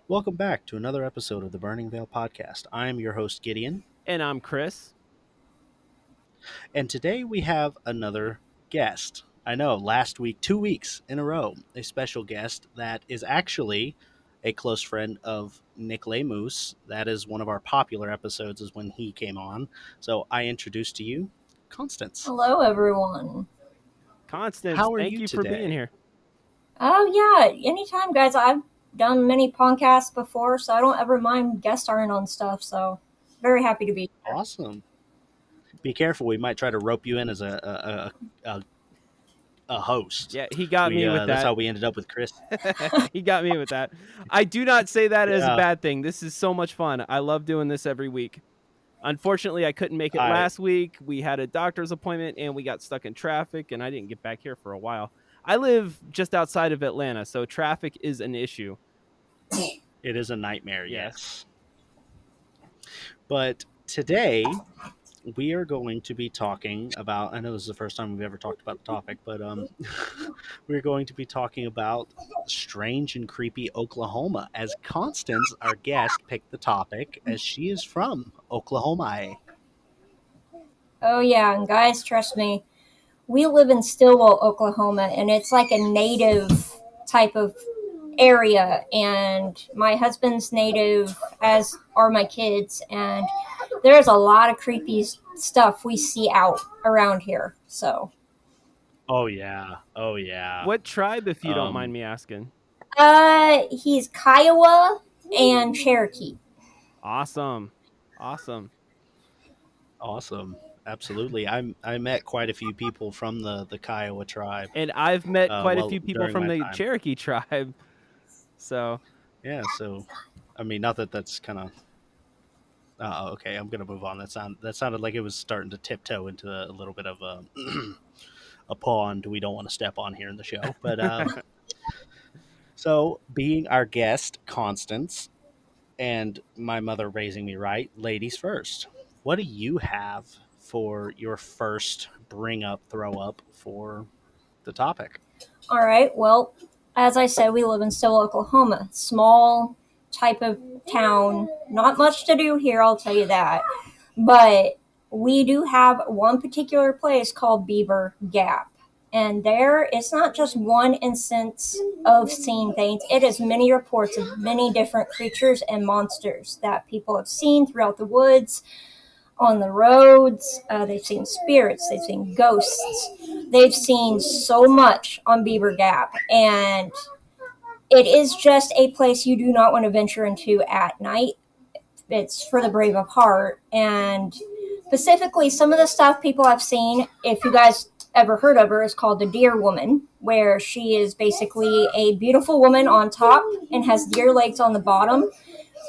Welcome back to another episode of the Burning Veil Podcast. I'm your host, Gideon, And I'm Chris. and today we have another guest. I know, last week, 2 weeks in a row, a special guest that is actually a close friend of Nick Lemus. That is one of our popular episodes, is when he came on. So I introduce to you Constance. Hello, everyone. Constance, How are thank you you for being today? here. Oh, yeah, anytime, guys. I've done many podcasts before, so I don't ever mind guest starring on stuff, so very happy to be here. Awesome. Be careful, we might try to rope you in as a host. Yeah, he got me with That's that. how we ended up with Chris. He got me with that. I do not say that as a Yeah, bad thing. This is so much fun. I love doing this every week. Unfortunately, I couldn't make it I last week. We had a doctor's appointment and we got stuck in traffic, and I didn't get back here for a while. I live just outside of Atlanta, so traffic is an issue. it is a nightmare, Yes. yes. But today we are going to be talking about. I know this is the first time we've ever talked about the topic, but we're going to be talking about strange and creepy Oklahoma. As Constance, our guest, picked the topic as she is from Oklahoma. Oh, yeah, and guys, trust me, we live in Stillwell, Oklahoma, and it's like a native type of area, and my husband's native, as are my kids, and there's a lot of creepy stuff we see out around here, so. Oh yeah, oh yeah. What tribe, if you don't mind Um, me asking? He's Kiowa and Cherokee. Awesome. Awesome. awesome, absolutely. I met quite a few people from the Kiowa tribe. And I've met quite a Well, few people during from my the time. Cherokee tribe. So, Yeah, so I mean, not that that's kind of. Okay, I'm gonna move on. That sounded like it was starting to tiptoe into a little bit of a a pond we don't want to step on here in the show. But so being our guest, Constance, and my mother raising me right, ladies first. What do you have for your first bring up, throw up for the topic? All right, well, as I said, we live in Stillwell, Oklahoma. Small type of town. Not much to do here, I'll tell you that. But we do have one particular place called Beaver Gap. And there, it's not just one instance of seeing things, it is many reports of many different creatures and monsters that people have seen throughout the woods, on the roads. They've seen spirits, they've seen ghosts, they've seen so much on Beaver Gap. And it is just a place you do not want to venture into at night. It's for the brave of heart. And specifically, some of the stuff people have seen, if you guys ever heard of her, is called the Deer Woman, where she is basically a beautiful woman on top and has deer legs on the bottom,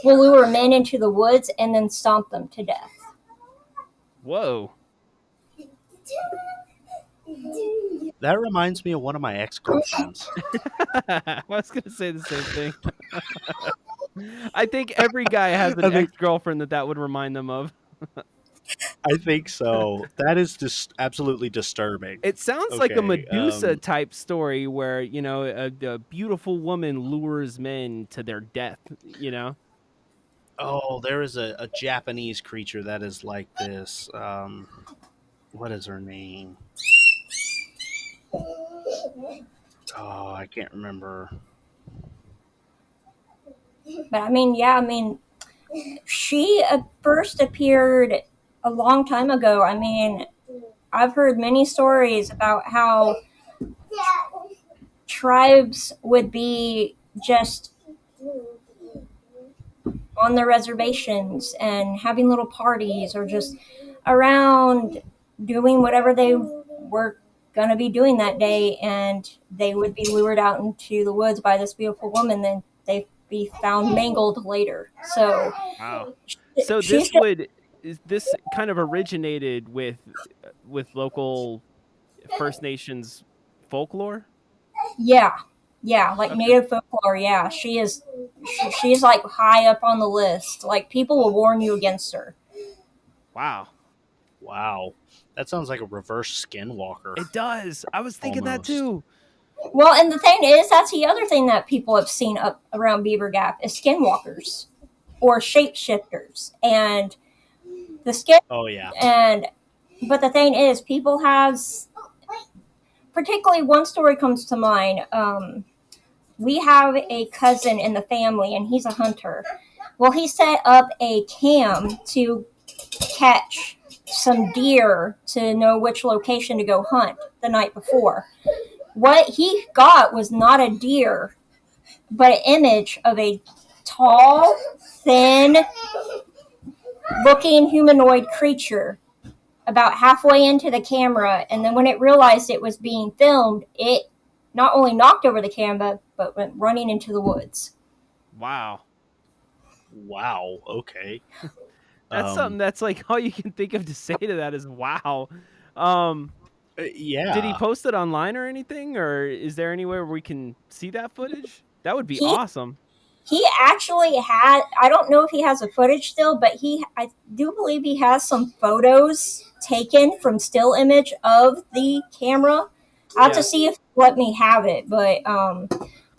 will lure men into the woods and then stomp them to death. whoa. That reminds me of one of my ex girlfriends. I was going to say the same thing. I think every guy has I an think ex-girlfriend that would remind them of. I think so. That is just absolutely disturbing. It sounds like a Okay. Medusa type story where, a beautiful woman lures men to their death. Oh, there is a Japanese creature that is like this. What is her name? Oh, I can't remember. But she first appeared a long time ago. I've heard many stories about how tribes would be just on their reservations and having little parties or just around doing whatever they were going to be doing that day, and they would be lured out into the woods by this beautiful woman, then they'd be found mangled later. So Wow. So she's this kind of originated with local First Nations folklore? yeah, like Okay. native folklore. Yeah, she's like high up on the list. Like, people will warn you against her. Wow. Wow, that sounds like a reverse skinwalker It does. I was thinking that almost. too. Well, and the thing is, that's the other thing that people have seen up around Beaver Gap is skinwalkers or shapeshifters, and the skin Oh yeah. and but the thing is, people have, particularly one story comes to mind. We have a cousin in the family, and he's a hunter. Well, he set up a cam to catch some deer to know which location to go hunt the night before. What he got was not a deer, but an image of a tall, thin looking humanoid creature about halfway into the camera. And then when it realized it was being filmed, it not only knocked over the camera, but went running into the woods. Wow. Wow. Okay. That's something Um. that's like all you can think of to say to that is wow. Um, did he Yeah. post it online or anything, or is there anywhere where we can see that footage? That would be He awesome. he actually had, I don't know if he has the footage still, but I do believe he has some photos taken from still image of the camera. I'll have to Yeah. see if he'll let me have it, but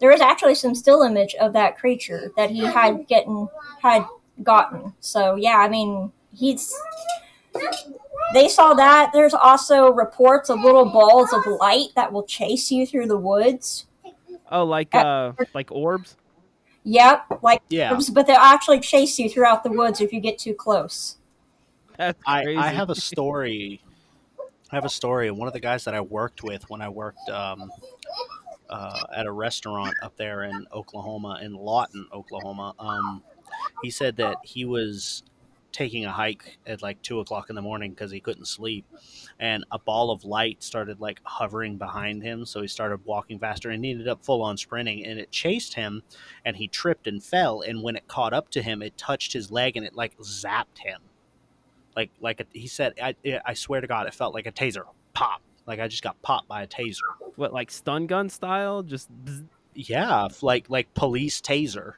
there is actually some still image of that creature that he had gotten. So yeah, I mean, he's they saw that. There's also reports of little balls of light that will chase you through the woods. Oh, At, like orbs. yep, like Yeah. orbs, but they'll actually chase you throughout the woods if you get too close. That's I crazy. have a story. I have a story. One of the guys that I worked with when I worked at a restaurant up there in Oklahoma, in Lawton, Oklahoma. He said that he was taking a hike at like 2 o'clock in the morning because he couldn't sleep, and a ball of light started like hovering behind him. So he started walking faster, and he ended up full on sprinting, and it chased him, and he tripped and fell. And when it caught up to him, it touched his leg, and it like zapped him. He said, I swear to God, it felt like a taser pop. Like I just got popped by a taser. What, like stun gun style? Just bzz. Yeah, like police taser.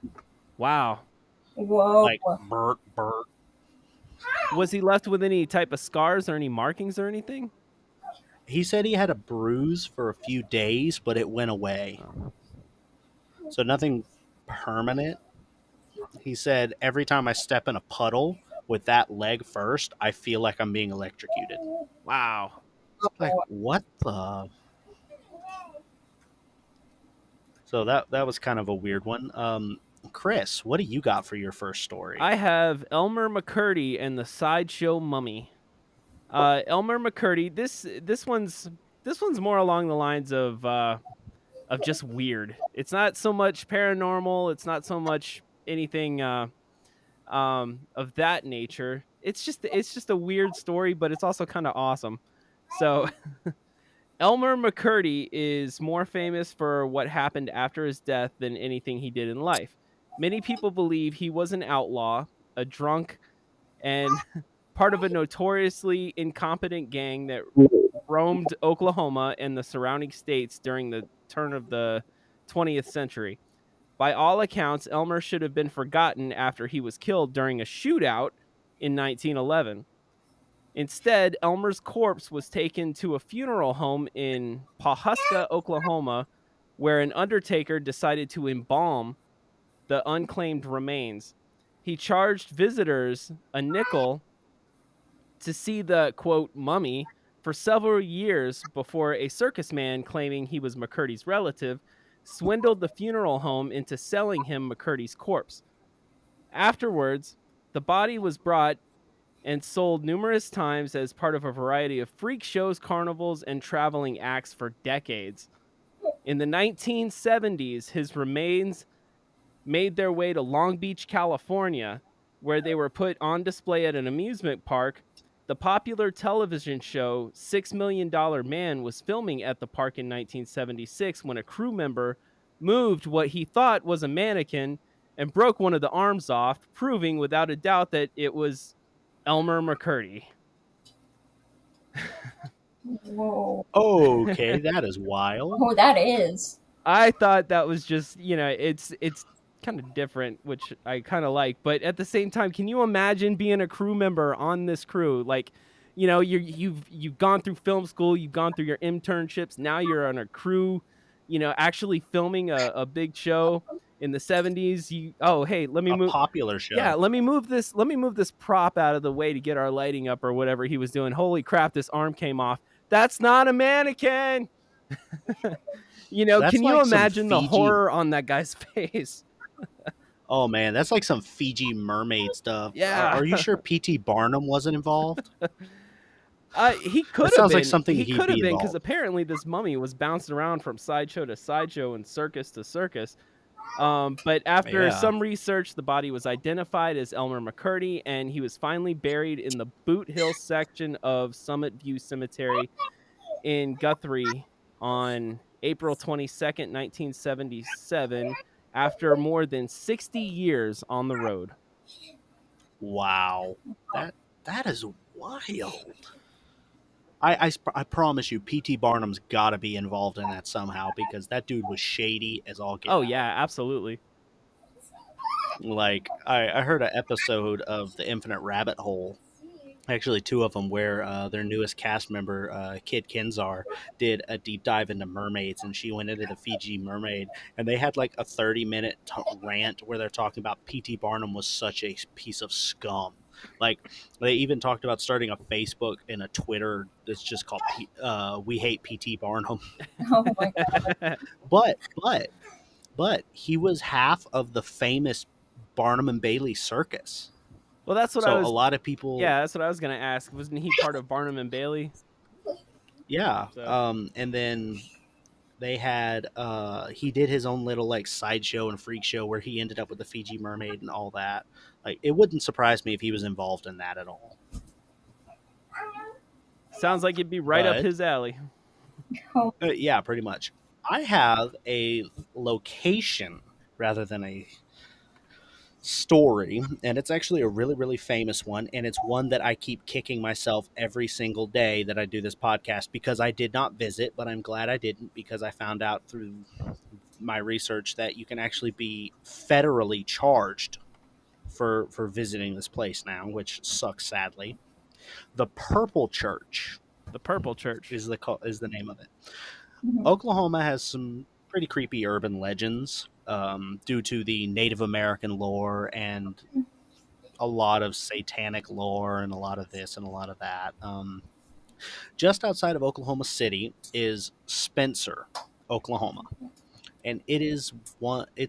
Wow. Whoa. Like burt burt. Was he left with any type of scars or any markings or anything? He said he had a bruise for a few days, but it went away. Oh, So nothing permanent. He said every time I step in a puddle with that leg first, I feel like I'm being electrocuted. wow. Like what the? So that was kind of a weird one. Chris, what do you got for your first story? I have Elmer McCurdy and the Sideshow Mummy. Elmer McCurdy. This one's more along the lines of just weird. It's not so much paranormal. It's not so much anything of that nature. It's just a weird story, but it's also kind of awesome. So Elmer McCurdy is more famous for what happened after his death than anything he did in life. Many people believe he was an outlaw, a drunk, and part of a notoriously incompetent gang that roamed Oklahoma and the surrounding states during the turn of the 20th century. By all accounts, Elmer should have been forgotten after he was killed during a shootout in 1911. Instead, Elmer's corpse was taken to a funeral home in Pawhuska, Oklahoma, where an undertaker decided to embalm the unclaimed remains. He charged visitors a nickel to see the quote mummy for several years before a circus man claiming he was McCurdy's relative swindled the funeral home into selling him McCurdy's corpse. Afterwards, the body was brought and sold numerous times as part of a variety of freak shows, carnivals, and traveling acts for decades. In the 1970s, his remains made their way to Long Beach, California, where they were put on display at an amusement park. The popular television show $6 Million Man was filming at the park in 1976 when a crew member moved what he thought was a mannequin and broke one of the arms off, proving without a doubt that it was Elmer McCurdy. Whoa. Okay, that is wild. Oh, that is. I thought that was just, it's kind of different, which I kind of like, but at the same time, can you imagine being a crew member on this crew? Like, you've gone through film school, you've gone through your internships, now you're on a crew, actually filming a big show in the 70s. Hey, let me A move. popular Yeah, show. let me move this prop out of the way to get our lighting up or whatever he was doing. Holy crap, this arm came off. That's not a mannequin. That's Can you like some imagine the Fiji. horror on that guy's face? Oh man, that's like some Fiji mermaid stuff. Yeah. Are you sure P.T. Barnum wasn't involved? He That could have sounds like been. something He he'd could have be been because involved. apparently this mummy was bouncing around from sideshow to sideshow and circus to circus. But after Yeah. some research, the body was identified as Elmer McCurdy, and he was finally buried in the Boot Hill section of Summit View Cemetery in Guthrie on April 22nd, 1977, after more than 60 years on the road. Wow. That that is wild. I promise you, P.T. Barnum's got to be involved in that somehow because that dude was shady as all get Oh, out. yeah, absolutely. Like I heard an episode of The Infinite Rabbit Hole, actually two of them, where their newest cast member, Kid Kenzar, did a deep dive into mermaids, and she went into the Fiji mermaid, and they had like a 30-minute rant where they're talking about P.T. Barnum was such a piece of scum. Like they even talked about starting a Facebook and a Twitter that's just called "We Hate P.T. Barnum." Oh my god. But he was half of the famous Barnum and Bailey circus. Well, that's what I So a was. lot of people, Yeah, that's what I was gonna ask. Wasn't he part of Barnum and Bailey? yeah. So And then they had he did his own little like sideshow and freak show where he ended up with the Fiji mermaid and all that. Like it wouldn't surprise me if he was involved in that at all. sounds like it'd be right up But his alley. Oh, yeah, pretty much. I have a location rather than a story, and it's actually a really, really famous one, and it's one that I keep kicking myself every single day that I do this podcast because I did not visit, but I'm glad I didn't because I found out through my research that you can actually be federally charged for visiting this place now, which sucks sadly. The Purple Church The Purple Church. is the name of it. mhm. Oklahoma has some pretty creepy urban legends due to the Native American lore and a lot of satanic lore and a lot of this and a lot of that. Just outside of Oklahoma City is Spencer, Oklahoma, and it's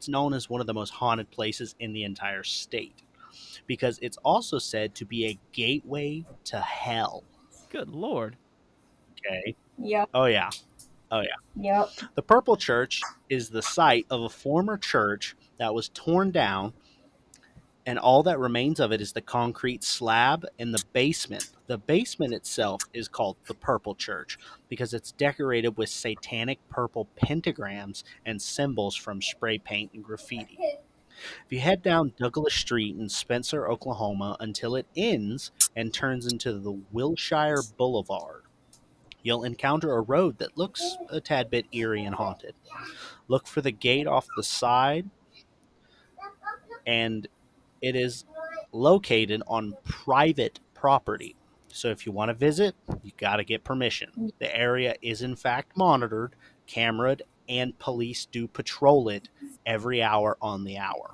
known as one of the most haunted places in the entire state because it's also said to be a gateway to hell. Good lord. Okay. Yep. Oh yeah. Oh yeah. Yep. The Purple Church is the site of a former church that was torn down, and all that remains of it is the concrete slab and the basement. The basement itself is called the Purple Church because it's decorated with satanic purple pentagrams and symbols from spray paint and graffiti. If you head down Douglas Street in Spencer, Oklahoma, until it ends and turns into the Wilshire Boulevard, you'll encounter a road that looks a tad bit eerie and haunted. Look for the gate off the side, and it is located on private property. So if you want to visit, you got to get permission. The area is in fact monitored, cameraed, and police do patrol it every hour on the hour.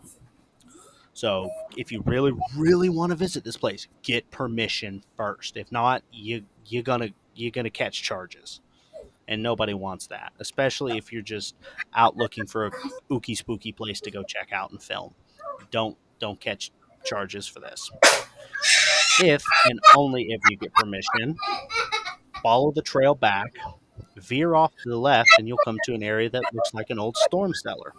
So if you really, really want to visit this place, get permission first. If not, you're gonna catch charges, and nobody wants that. Especially if you're just out looking for a ooky spooky place to go check out and film. Don't catch charges for this. If and only if you get permission, follow the trail back, veer off to the left, and you'll come to an area that looks like an old storm cellar.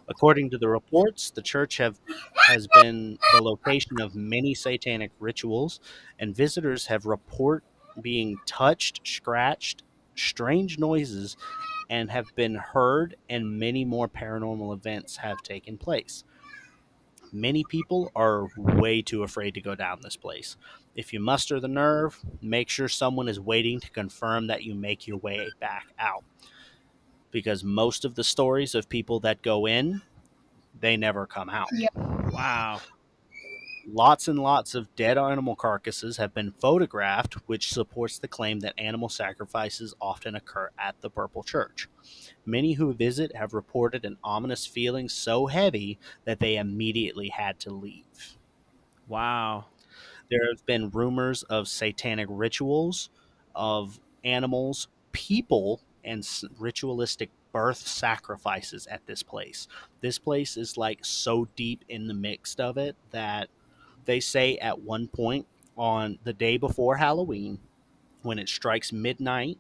According to the reports, the church has been the location of many satanic rituals, and visitors have report being touched, scratched, strange noises, and have been heard, and many more paranormal events have taken place. Many people are way too afraid to go down this place. If you muster the nerve, make sure someone is waiting to confirm that you make your way back out. Because most of the stories of people that go in, they never come out. Yep. Wow. Lots and lots of dead animal carcasses have been photographed, which supports the claim that animal sacrifices often occur at the Purple Church. Many who visit have reported an ominous feeling so heavy that they immediately had to leave. Wow. There have been rumors of satanic rituals, of animals, people, and ritualistic birth sacrifices at this place. This place is like so deep in the mix of it that they say at one point on the day before Halloween, when it strikes midnight,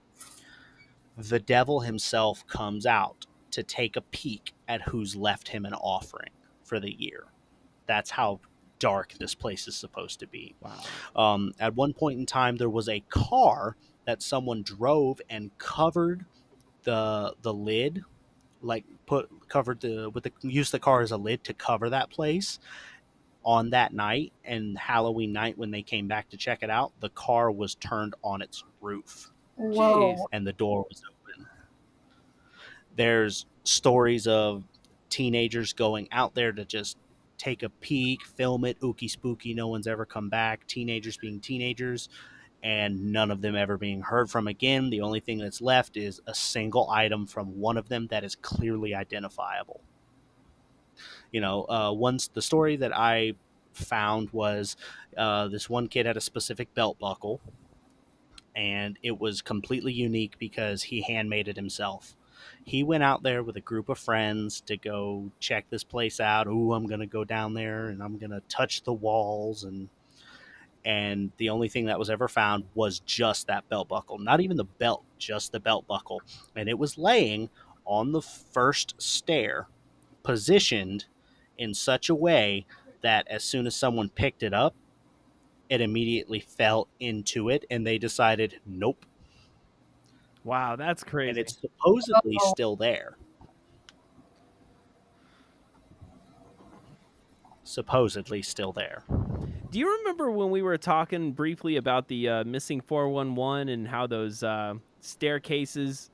the devil himself comes out to take a peek at who's left him an offering for the year. That's how dark this place is supposed to be. Wow. At one point in time, there was a car that someone drove and covered the lid, like put covered the with the used the car as a lid to cover that place on that night. And Halloween night, when they came back to check it out, the car was turned on its roof Jeez. Whoa. and the door was open. There's stories of teenagers going out there to just take a peek, film it, ooky spooky. No one's ever come back. Teenagers being teenagers, and none of them ever being heard from again. The only thing that's left is a single item from one of them that is clearly identifiable. Once the story that I found was this one kid had a specific belt buckle, and it was completely unique because he handmade it himself. He went out there with a group of friends to go check this place out. Ooh, I'm gonna go down there and I'm gonna touch the walls, and the only thing that was ever found was just that belt buckle. Not even the belt, just the belt buckle. And it was laying on the first stair, positioned in such a way that as soon as someone picked it up, it immediately fell into it, and they decided, nope. Wow, that's And crazy. it's supposedly Oh, still there. Supposedly still there. Do you remember when we were talking briefly about the missing 411 and how those staircases,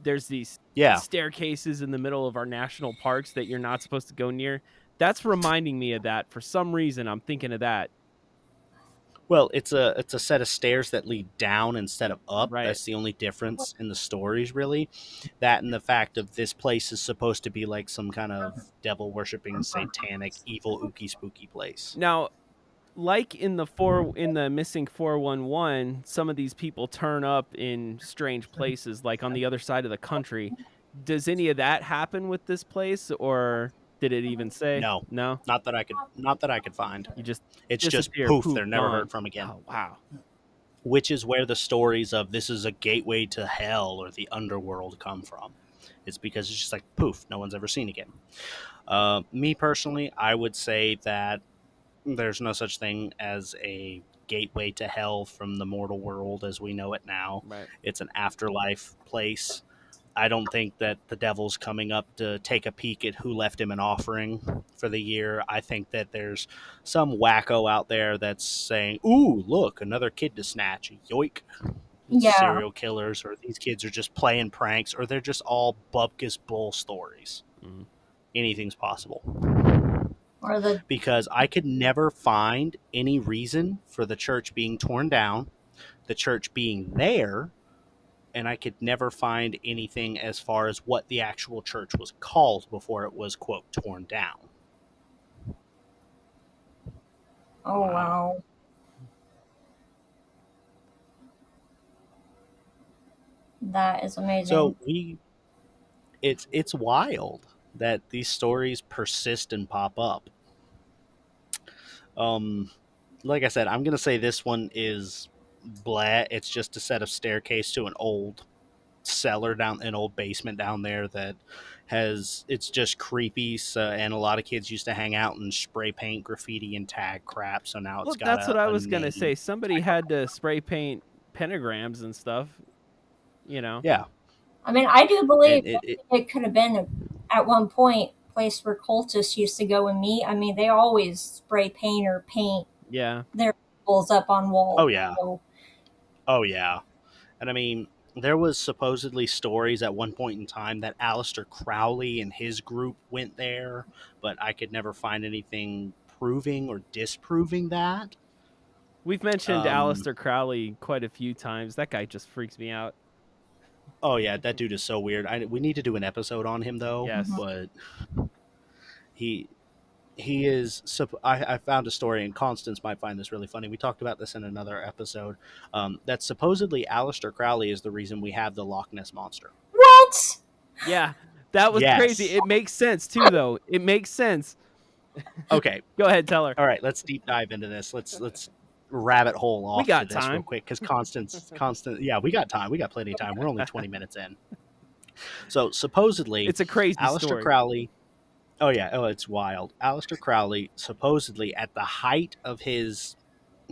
there's these Yeah. staircases in the middle of our national parks that you're not supposed to go near? That's reminding me of that. For some reason, I'm thinking of that. Well, it's a set of stairs that lead down instead of up. Right. That's the only difference in the stories, really. That and the fact of this place is supposed to be like some kind of devil worshipping, satanic, evil, ooky spooky place. Now, like in the missing 411, some of these people turn up in strange places like on the other side of the country. Does any of that happen with this place, or did it even say? No, No? not that I could find. You just It's just disappear, poof, poof, they're never heard gone. from again. Oh, wow. Which is where the stories of this is a gateway to hell or the underworld come from. It's because it's just like poof, no one's ever seen again. Me personally, I would say that there's no such thing as a gateway to hell from the mortal world as we know it now. Right. It's an afterlife place. I don't think that the devil's coming up to take a peek at who left him an offering for the year. I think that there's some wacko out there that's saying, "Ooh, look, another kid to snatch. Yoink." yeah. Serial killers, or these kids are just playing pranks, or they're just all bupkis bull stories. Mhm. Anything's possible. Or the Because I could never find any reason for the church being torn down, the church being there, and I could never find anything as far as what the actual church was called before it was, quote, torn down. oh Wow. wow. That is amazing. So it's wild that these stories persist and pop up. Um, like I said, I'm gonna say this one is blah. It's just a set of staircase to an old cellar down an old basement down there that has it's just creepy. So, and a lot of kids used to hang out and spray paint, graffiti, and tag crap. So now it's Well, got that's what I a was gonna name. say. Somebody had to spray paint pentagrams and stuff, you know? Yeah, I mean, I do believe and it it could have been at one point a place where cultists used to go and meet. I mean, they always spray paint or paint Yeah. their symbols up on walls. oh yeah, So, oh yeah. And I mean, there was supposedly stories at one point in time that Aleister Crowley and his group went there, but I could never find anything proving or disproving that. We've mentioned Um, Aleister Crowley quite a few times. That guy just freaks me out. oh yeah, that dude is so weird. We need to do an episode on him though, Yes. but he he is. I found a story, and Constance might find this really funny. We talked about this in another episode. That supposedly Aleister Crowley is the reason we have the Loch Ness monster. What? Yeah. That was crazy. Yes. It makes sense too though. It makes sense. Okay. Go ahead, tell her. All right. Let's deep dive into this. Let's rabbit hole We off to got this real time. quick because Constance. Yeah, we got time. We got plenty of time. We're only 20 minutes in. So supposedly, It's a crazy Aleister story. Crowley. Oh yeah. Oh, it's wild. Aleister Crowley supposedly at the height of his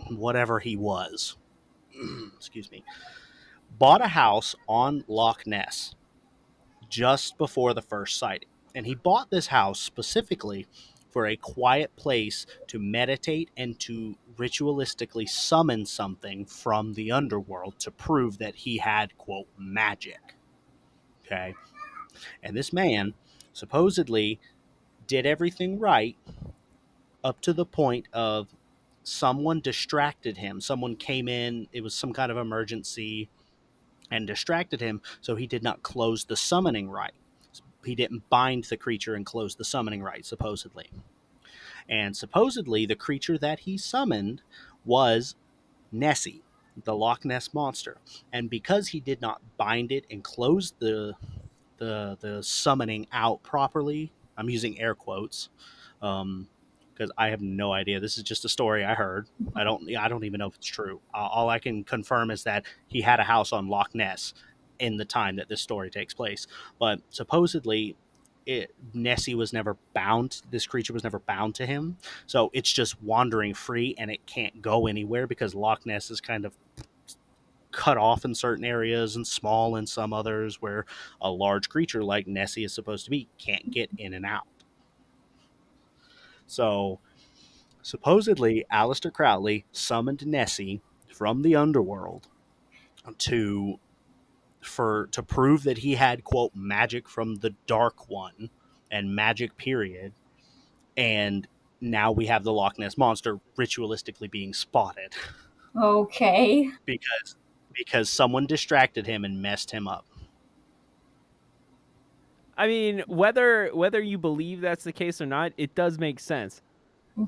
whatever he was. Excuse me. Bought a house on Loch Ness just before the first sighting. And he bought this house specifically for a quiet place to meditate and to ritualistically summon something from the underworld to prove that he had, quote, magic. Okay. And this man supposedly did everything right up to the point of someone distracted him. Someone came in, it was some kind of emergency, and distracted him, so he did not close the summoning rite. He didn't bind the creature and close the summoning rite, supposedly. And supposedly, the creature that he summoned was Nessie, the Loch Ness monster. And because he did not bind it and close the summoning out properly, I'm using air quotes, because I have no idea. This is just a story I heard. I don't even know if it's true. All I can confirm is that he had a house on Loch Ness in the time that this story takes place. But supposedly, Nessie was never bound. This creature was never bound to him, so it's just wandering free, and it can't go anywhere because Loch Ness is kind of cut off in certain areas and small in some others, where a large creature like Nessie is supposed to be can't get in and out. So supposedly, Aleister Crowley summoned Nessie from the underworld to to prove that he had, quote, magic from the Dark One and magic period. And now we have the Loch Ness monster ritualistically being spotted Okay. because someone distracted him and messed him up. I mean, whether you believe that's the case or not, it does make sense,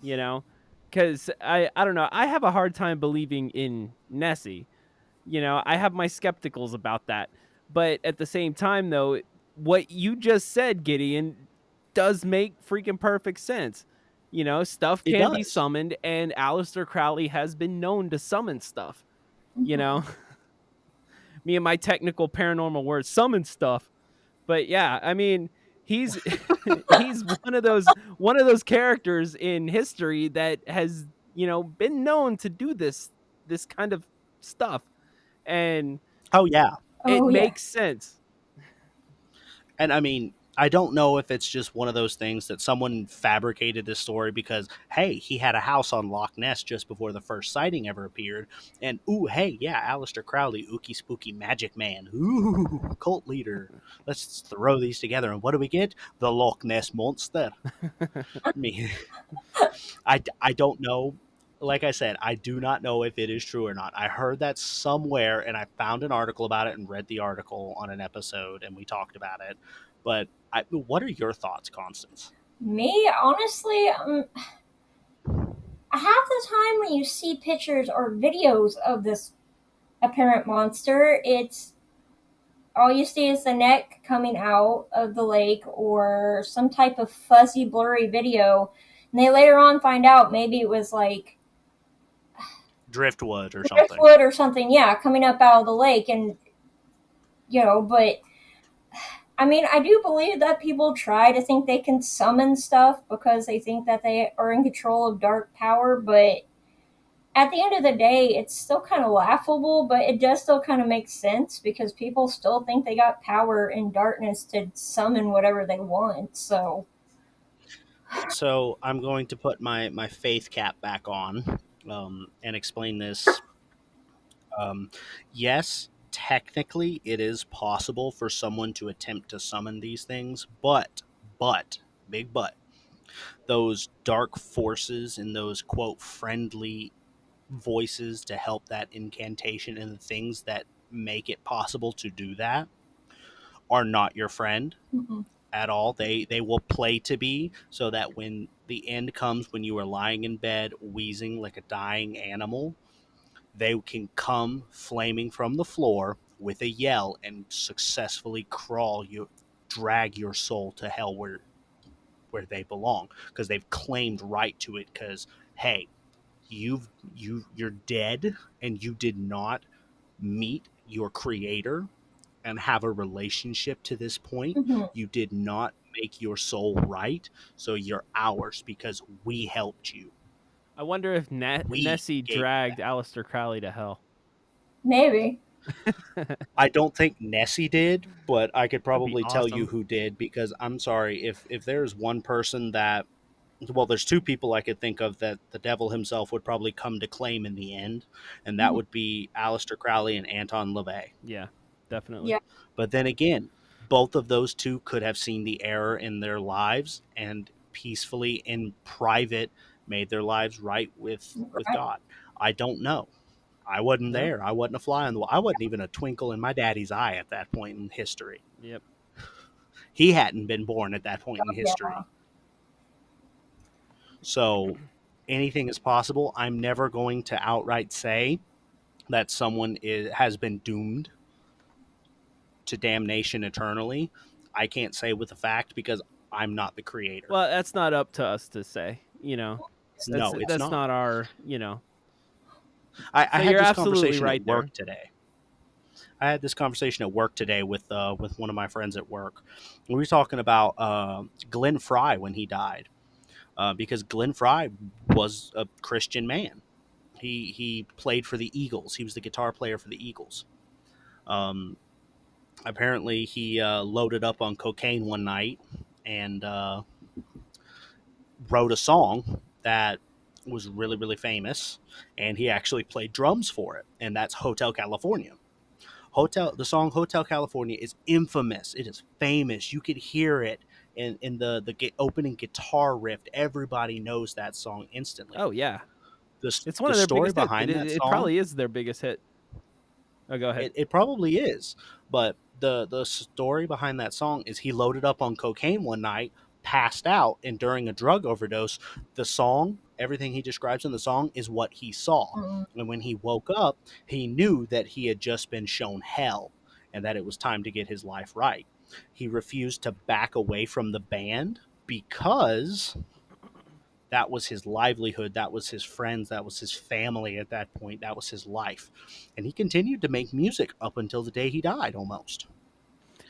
you know? Cuz I don't know, I have a hard time believing in Nessie. I have my skepticals about that. But at the same time though, what you just said, Gideon, does make freaking perfect sense. Stuff It can be does. summoned and Aleister Crowley has been known to summon stuff, you know? Me and my technical paranormal words, summon stuff. But yeah, I mean, he's he's one of those characters in history that has, been known to do this kind of stuff. And Oh yeah. it Oh yeah. makes sense. And I mean, I don't know if it's just one of those things that someone fabricated this story because, hey, he had a house on Loch Ness just before the first sighting ever appeared. And, ooh, hey, yeah, Aleister Crowley, ookie spooky magic man. Ooh, cult leader. Let's throw these together. And what do we get? The Loch Ness monster. I mean, I don't know. Like I said, I do not know if it is true or not. I heard that somewhere and I found an article about it and read the article on an episode and we talked about it. But what are your thoughts, Constance? Me, honestly, half the time when you see pictures or videos of this apparent monster, it's all you see is the neck coming out of the lake or some type of fuzzy, blurry video. And they later on find out maybe it was like Driftwood or something. driftwood or something, yeah, coming up out of the lake. And, but I mean, I do believe that people try to think they can summon stuff because they think that they are in control of dark power, but at the end of the day, it's still kind of laughable, but it does still kind of make sense because people still think they got power in darkness to summon whatever they want. So, So I'm going to put my faith cap back on and explain this. Um, yes, technically, it is possible for someone to attempt to summon these things, but, big but, those dark forces and those quote friendly voices to help that incantation and the things that make it possible to do that are not your friend Mm-mm. at all. They will play to be, so that when the end comes, when you are lying in bed wheezing like a dying animal, they can come flaming from the floor with a yell and successfully drag your soul to hell where they belong, because they've claimed right to it. Because hey, you're dead and you did not meet your creator and have a relationship to this point. Mm-hmm. You did not make your soul right, so you're ours because we helped you. I wonder if We Nessie gave you dragged that. Aleister Crowley to hell. Maybe. I don't think Nessie did, but I could That'd be probably tell you awesome. who did, because I'm sorry, if there's one person that, well, there's two people I could think of that the devil himself would probably come to claim in the end, and that Mhm. would be Aleister Crowley and Anton LaVey. Yeah, definitely. Yeah. But then again, both of those two could have seen the error in their lives and peacefully in private made their lives right with Right. God. I don't know. I wasn't No. there. I wasn't a fly on the wall. I wasn't even a twinkle in my daddy's eye at that point in history. Yep. He hadn't been born at that point in Yeah. history. So anything is possible. I'm never going to outright say that has been doomed to damnation eternally. I can't say with a fact because I'm not the creator. Well, that's not up to us to say. No, it's That's not. not our. I But had you're this absolutely conversation at right there. work today. I had this conversation at work today with one of my friends at work. We were talking about Glenn Fry when he died, because Glenn Fry was a Christian man. He played for the Eagles. He was the guitar player for the Eagles. Um, Apparently, he loaded up on cocaine one night and wrote a song that was really really famous, and he actually played drums for it, and that's Hotel California. The song Hotel California is infamous. It is famous. You could hear it in the opening guitar riff. Everybody knows that song instantly. Oh yeah, the it's one The of their story biggest hits. behind that It song, probably is their biggest hit. Oh, go ahead. it probably is, but the story behind that song is he loaded up on cocaine one night, passed out, and during a drug overdose, the song, everything he describes in the song is what he saw. Mm. And when he woke up, he knew that he had just been shown hell and that it was time to get his life right. He refused to back away from the band because that was his livelihood, that was his friends, that was his family at that point, that was his life. And he continued to make music up until the day he died almost.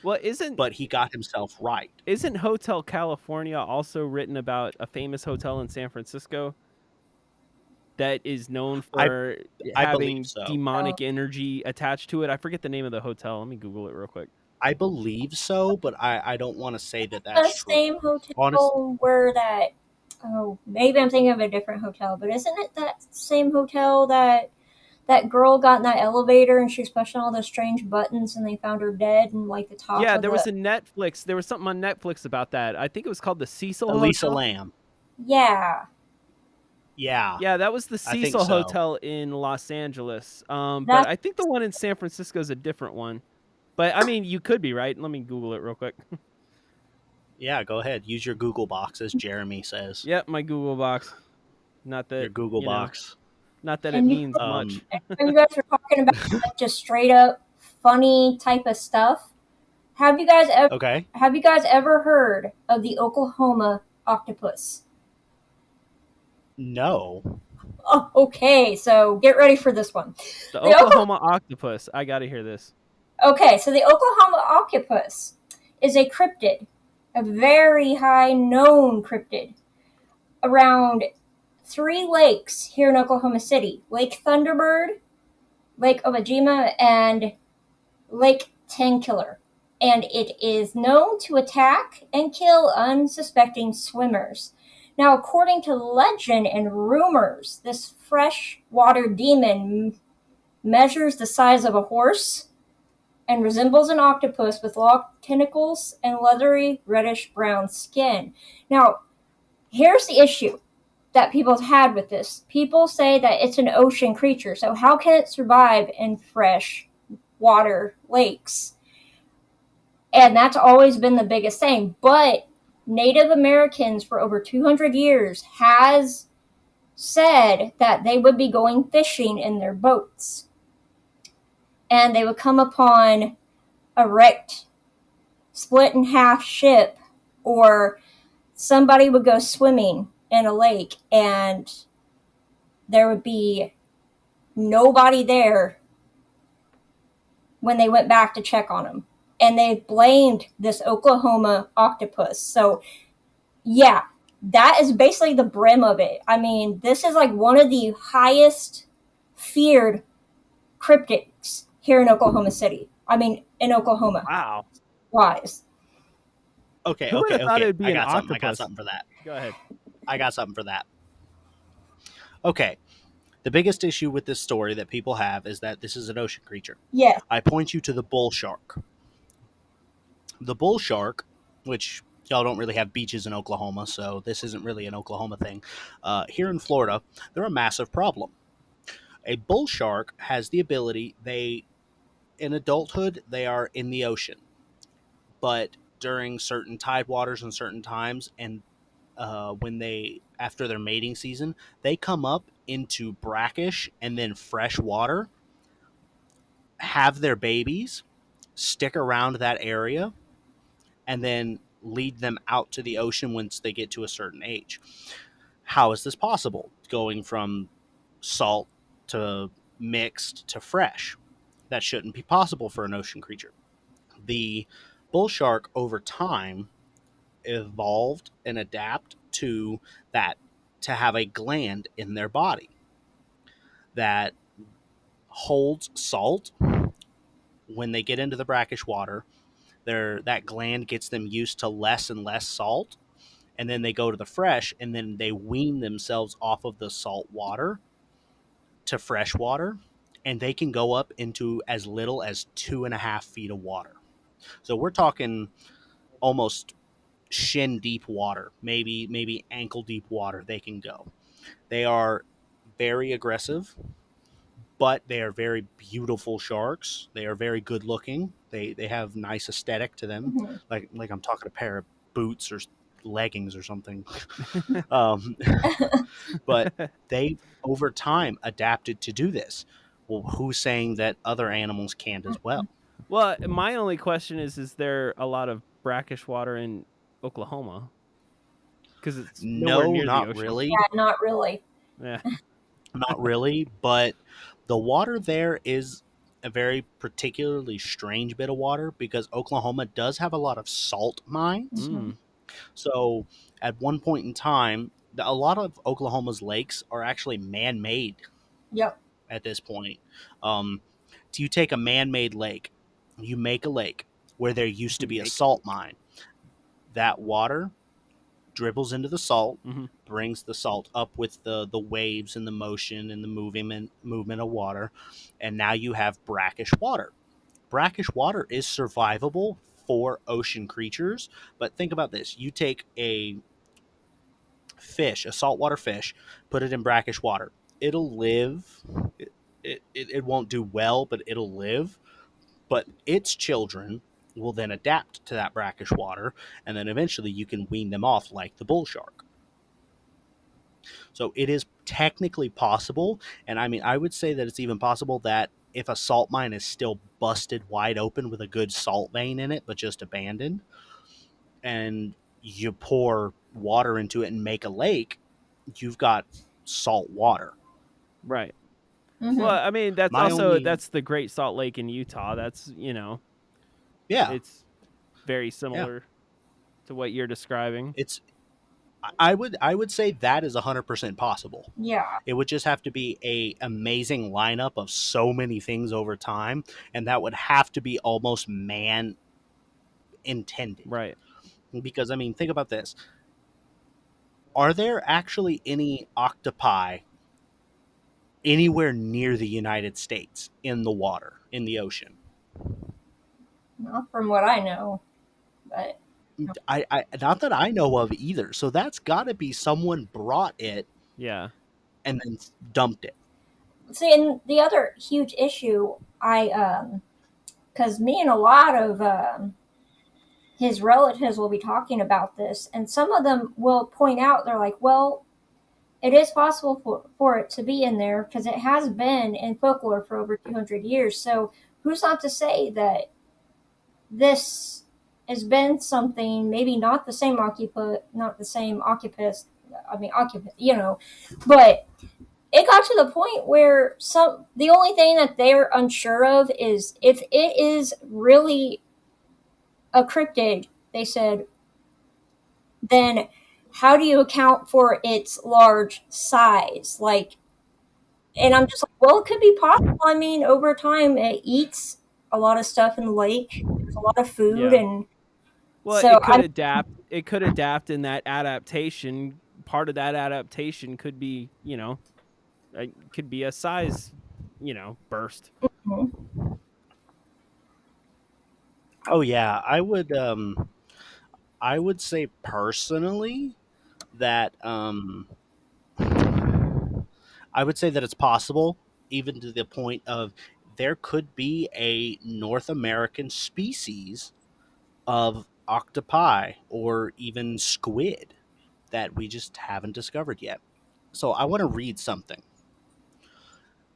Well, isn't But he got himself right. isn't Hotel California also written about a famous hotel in San Francisco that is known I for I believe having so. Oh, demonic energy attached to it? I forget the name of the hotel. Let me Google it real quick. I believe so, but I don't want to say that that's the true. same Honest, hotel where that. Oh, maybe I'm thinking of a different hotel, but isn't it that same hotel that that girl got in that elevator and she's pushing all those strange buttons and they found her dead in like the top Yeah, of there was the. a Netflix. There was something on Netflix about that. I think it was called the Cecil Elisa Hotel. Lamb. Yeah, Yeah, Yeah, that was the I think Cecil so. Hotel in Los Angeles. But that's I think the one in San Francisco is a different one. But I mean, you could be right. Let me Google it real quick. Yeah, go ahead. Use your Google box, as Jeremy says. Yep, my Google box. Not Your that, Google box. not that it and means much. when you guys are talking about like just straight up funny type of stuff. Have you guys ever Okay. have you guys ever heard of the Oklahoma octopus? No. Oh, okay, so get ready for this one. The The Oklahoma Oklahoma octopus. I got to hear this. Okay, so the Oklahoma octopus is a cryptid, a very high known cryptid around three lakes here in Oklahoma City: Lake Thunderbird, Lake Obajima, and Lake Tenkiller. And it is known to attack and kill unsuspecting swimmers. Now, according to legend and rumors, this freshwater demon measures the size of a horse and resembles an octopus with long tentacles and leathery reddish brown skin. Now, Here's the issue that people have had with this. People say that it's an ocean creature, so how can it survive in fresh water lakes? And that's always been the biggest thing. But Native Americans for over 200 years has said that they would be going fishing in their boats and they would come upon a wrecked, split in half ship, or somebody would go swimming in a lake and there would be nobody there when they went back to check on them. And they blamed this Oklahoma octopus. So, yeah, that is basically the brim of it. I mean, this is like one of the highest feared cryptids here in Oklahoma City. I mean, in Oklahoma, Wow. wise. Okay, Who would okay, have thought it okay. would be an I got octopus? something for that. Go ahead. I got something for that. Okay. The biggest issue with this story that people have is that this is an ocean creature. Yeah. I point you to the bull shark. The bull shark, which y'all don't really have beaches in Oklahoma, so this isn't really an Oklahoma thing. Here in Florida, they're a massive problem. A bull shark has the ability, in adulthood, they are in the ocean, but during certain tide waters and certain times, and when they after their mating season, they come up into brackish and then fresh water, have their babies, stick around that area, and then lead them out to the ocean once they get to a certain age. How is this possible? Going from salt to mixed to fresh. That shouldn't be possible for an ocean creature. The bull shark over time evolved and adapt to that, to have a gland in their body that holds salt. When they get into the brackish water, that gland gets them used to less and less salt, and then they go to the fresh, and then they wean themselves off of the salt water to fresh water, and they can go up into as little as 2.5 feet of water. So we're talking almost shin deep water, maybe ankle deep water they can go. They are very aggressive, but they are very beautiful sharks. They are very good looking. They have nice aesthetic to them. Mm-hmm. Like I'm talking a pair of boots or leggings or something. um, but they've over time adapted to do this. Well, who's saying that other animals can't as well? Well, my only question is there a lot of brackish water in Oklahoma? Because it's nowhere No, near the not ocean. really. Yeah, not really. Yeah. Not really, but the water there is a very particularly strange bit of water because Oklahoma does have a lot of salt mines. Mm-hmm. Mm. So at one point in time, a lot of Oklahoma's lakes are actually man made Yep. at this point. Um, so you take a man made lake, you make a lake where there used to be a Make salt mine. That water dribbles into the salt, hmm brings the salt up with the waves and the motion and the movement of water, and now you have brackish water. Brackish water is survivable for ocean creatures, but think about this: you take a fish, a saltwater fish, put it in brackish water, it'll live. It won't do well, but it'll live. But its children will then adapt to that brackish water, and then eventually you can wean them off like the bull shark. So it is technically possible. And I mean, I would say that it's even possible that if a salt mine is still busted wide open with a good salt vein in it, but just abandoned, and you pour water into it and make a lake, you've got salt water. Right. Well, Mm-hmm. I mean, My only, that's the Great Salt Lake in Utah. That's yeah, it's very yeah, similar to what you're describing. it's, I would say that is 100% possible. Yeah. It would just have to be a amazing lineup of so many things over time, and that would have to be almost man intended. Right. Because I mean, think about this: are there actually any octopi anywhere near the United States in the water, in the ocean? Not from what I know, but I not that I know of either. So that's got to be someone brought it Yeah. and then dumped it. See, and the other huge issue, because me and a lot of his relatives will be talking about this, and some of them will point out, they're like, well, it is possible for it to be in there because it has been in folklore for over 200 years. So who's not to say that this has been something, maybe not the same occupant, not the same occupant, occupant, but it got to the point where the only thing that they're unsure of is if it is really a cryptid. They said, then how do you account for its large size? Like, and I'm just like, well, it could be possible. I mean, over time, it eats a lot of stuff in the lake. There's a lot of food, Yeah. and Well, so it could adapt. It could adapt in that adaptation. Part of that adaptation could be, could be a size, burst. I'm Oh yeah, I would say personally that I would say that it's possible, even to the point of there could be a North American species of octopi or even squid that we just haven't discovered yet. So I want to read something.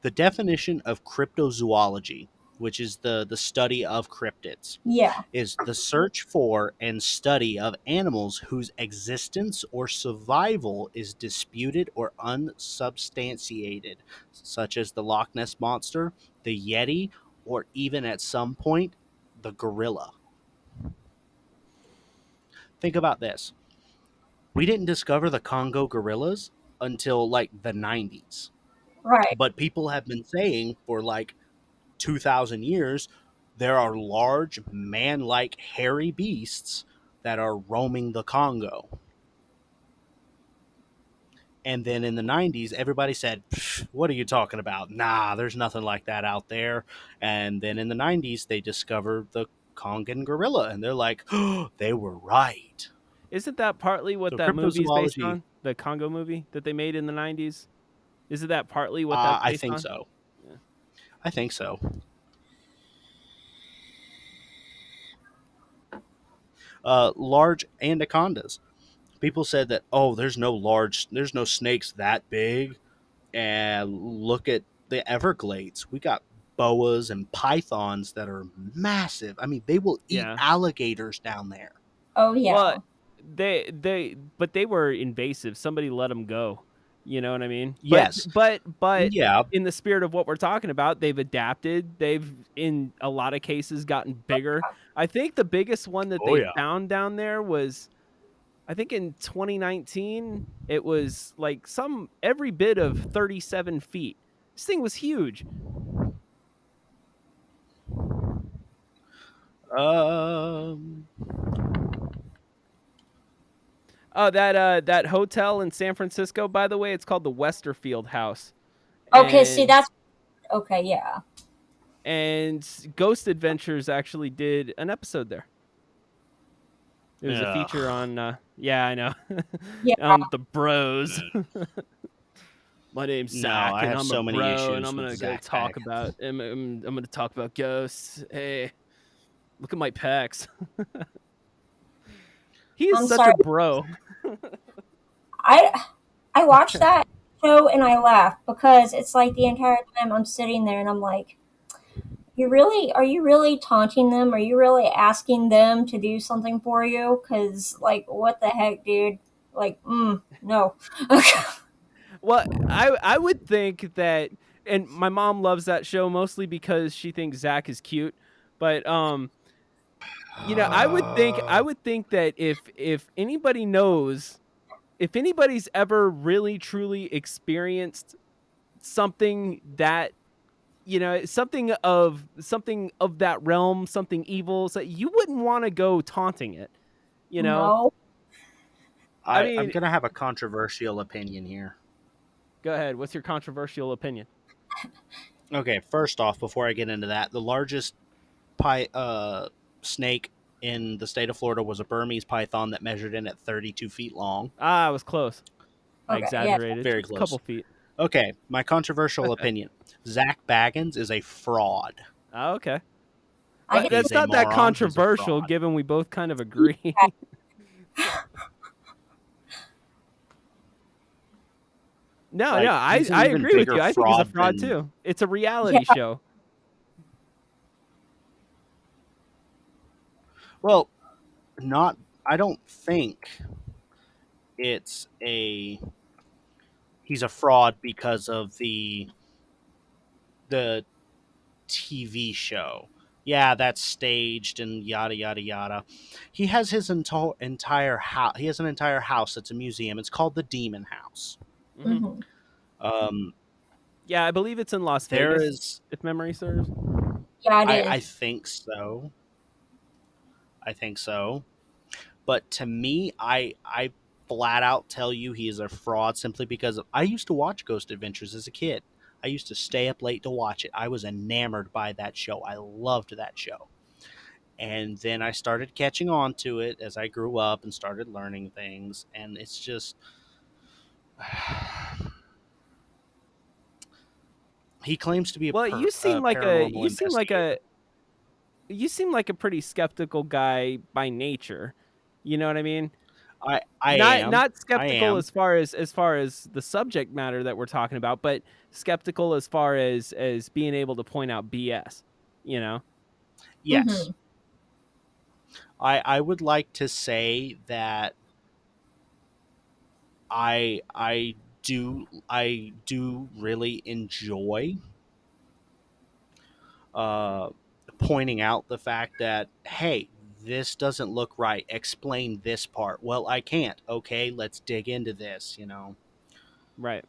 The definition of cryptozoology, which is the study of cryptids, yeah. is the search for and study of animals whose existence or survival is disputed or unsubstantiated, such as the Loch Ness Monster, the Yeti, or even at some point, the gorilla. Think about this. We didn't discover the Congo gorillas until like the 90s, Right. but people have been saying for like 2,000 years there are large man like hairy beasts that are roaming the Congo. And then in the 90s, everybody said, what are you talking about? Nah, there's nothing like that out there. And then in the 90s, they discovered the Congan gorilla, and they're like, oh, they were right. Isn't that partly what So that movie is based cryptozoology, on? The Congo movie that they made in the 90s? Isn't that partly what that's I based think on? so. Yeah. I think so. Large anacondas. People said that, oh, there's no snakes that big. And look at the Everglades. We got boas and pythons that are massive. I mean, they will eat Yeah. alligators down there. Oh Well, yeah. but they were invasive. Somebody let them go. You know what I mean? But Yes. but but Yeah. in the spirit of what we're talking about, they've adapted. They've in a lot of cases gotten bigger. I think the biggest one that Oh, they yeah. found down there was, I think in 2019, it was like some every bit of 37 feet. This thing was huge. Um. Oh, that hotel in San Francisco, by the way, it's called the Westerfield House. Okay. See, And that's okay. Yeah. Ghost Adventures actually did an episode there. It was a feature Ugh. on yeah, I know. Yeah. On the bros. My name's No, Zach I and have I'm a so many bro and issues I'm with gonna go Zach talk Peck. about I'm gonna talk about ghosts. Hey, look at my pecs. He is I'm such a sorry. bro. I I watched that show and I laughed because it's like the entire time I'm sitting there and I'm like, are you really taunting them? Are you really asking them to do something for you? Because, like, what the heck, dude? Like, no. Well, I would think that, and my mom loves that show mostly because she thinks Zach is cute. But I would think that if anybody knows, if anybody's ever really truly experienced something that, something of that realm, something evil, so you wouldn't want to go taunting it. You know, No. I I'm mean, going to have a controversial opinion here. go ahead. What's your controversial opinion? Okay, first off, before I get into that, the largest snake in the state of Florida was a Burmese python that measured in at 32 feet long. I was close. I Okay, yeah. exaggerated Very just a couple close. feet. Okay, my controversial opinion: Zach Baggins is a fraud. Okay. I But did. He's that's a not that moron. He's a controversial, fraud. given we both kind of agree. No, Like, he's an I even agree with bigger you. I think he's a fraud fraud than. too. It's a Yeah. reality show. Well, not. I don't think it's a. He's a fraud because of the TV show. Yeah, that's staged and yada yada yada. He has his entire house. He has an entire house that's a museum. It's called the Demon House. Hmm. Hmm. Um, Yeah, I believe it's in Las there Vegas, is. if memory serves. Yeah, it I is. think so. I think so. But to me, I flat out tell you he is a fraud simply because I used to watch Ghost Adventures as a kid. I used to stay up late to watch it. I was enamored by that show. I loved that show. And then I started catching on to it as I grew up and started learning things. And it's just. He claims to be Well, a paranormal investigator. you seem like a pretty skeptical guy by nature. You know what I mean? I am. Not I skeptical am. as far as the subject matter that we're talking about, but skeptical as far as being able to point out BS. You know? Yes. Hmm. I would like to say that I do really enjoy uh, pointing out the fact that, hey, this doesn't look right. Explain this part. Well, I can't. Okay, let's dig into this. Right.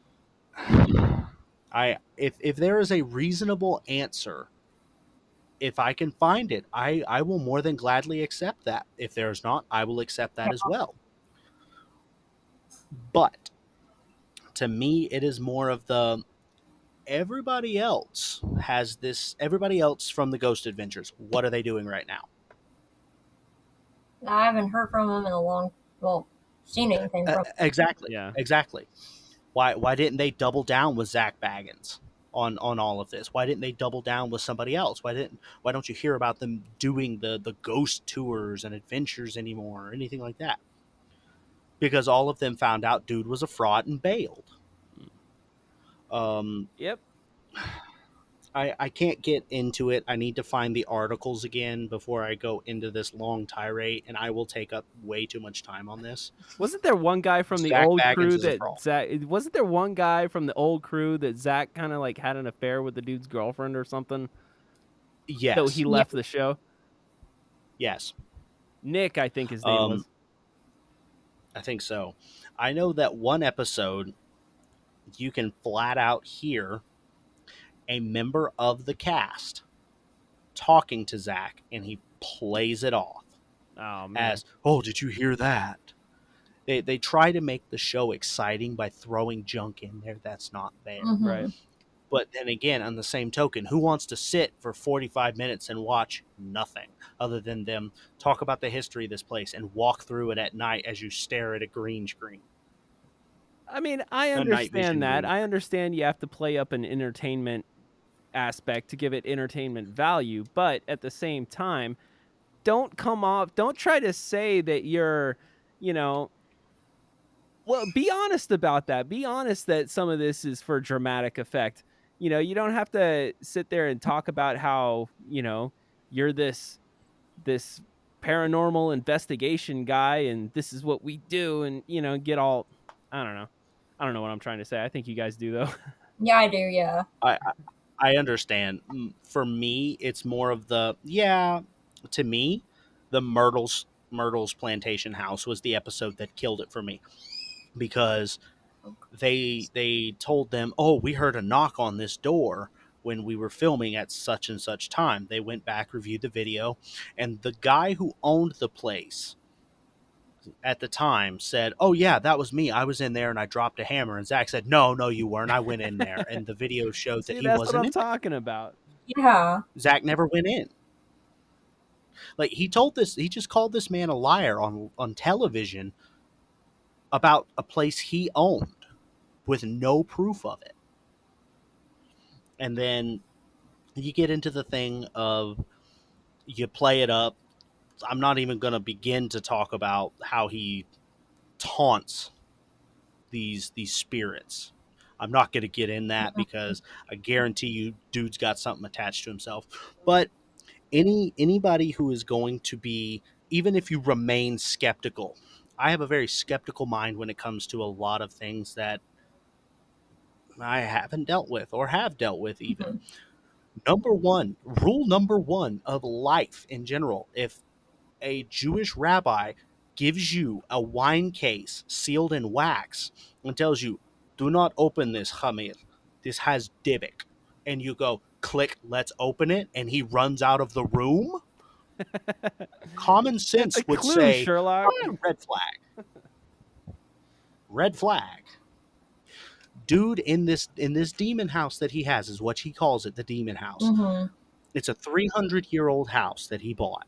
I if there is a reasonable answer, if I can find it, I will more than gladly accept that. If there's not, I will accept that as well. But to me, it is more of the everybody else from the Ghost Adventures. What are they doing right now? I haven't heard from him in a long. Well, seen anything from. Exactly, Yeah. exactly. Why didn't they double down with Zach Baggins on all of this? Why didn't they double down with somebody else? Why don't you hear about them doing the ghost tours and adventures anymore or anything like that? Because all of them found out dude was a fraud and bailed. Um, Yep. I can't get into it. I need to find the articles again before I go into this long tirade, and I will take up way too much time on this. Wasn't there one guy from the Zach old Baggins crew is a that fraud. Zach? Wasn't there one guy from the old crew that Zach kind of like had an affair with the dude's girlfriend or something? Though he Yes, Yeah. left the show. yes, Nick, I think his name um, was. I think so. I know that one episode you can flat out hear a member of the cast talking to Zach, and he plays it off Oh man. as, "Oh, did you hear that?" They try to make the show exciting by throwing junk in there that's not there. Right. Hmm. But then again, on the same token, who wants to sit for 45 minutes and watch nothing other than them talk about the history of this place and walk through it at night as you stare at a green screen, I mean, I a night understand vision that. green I screen? understand you have to play up an entertainment aspect to give it entertainment value, but at the same time, don't try to say that you're, you know, well, be honest about that. Be honest that some of this is for dramatic effect. You don't have to sit there and talk about how, you're this paranormal investigation guy and this is what we do and, get all I don't know. I don't know what I'm trying to say. I think you guys do though. Yeah, I do. Yeah. I understand. For me, it's more of the, yeah. To me, the Myrtle's plantation house was the episode that killed it for me because they told them, "Oh, we heard a knock on this door when we were filming at such and such time." They went back, reviewed the video, and the guy who owned the place at the time said, "Oh yeah, that was me. I was in there and I dropped a hammer." And Zach said, "No, no, you weren't. I went in there." And the video showed that See, he that's what wasn't I'm in there. talking about. Yeah. Zach never went in. Like he just called this man a liar on television about a place he owned with no proof of it. And then you get into the thing of you play it up. I'm not even going to begin to talk about how he taunts these spirits. I'm not going to get in that because I guarantee you dude's got something attached to himself. But anybody who is going to be, even if you remain skeptical, I have a very skeptical mind when it comes to a lot of things that I haven't dealt with or have dealt with even. Number one, rule number one of life in general, if a Jewish rabbi gives you a wine case sealed in wax and tells you, do not open this Hamir, this has Dybbuk, and you go, click, let's open it, and he runs out of the room, common It's a sense would clue, say, Sherlock. red flag. Red flag. Dude in this demon house that he has is what he calls it, the demon house. Mm-hmm. It's a 300-year-old house that he bought.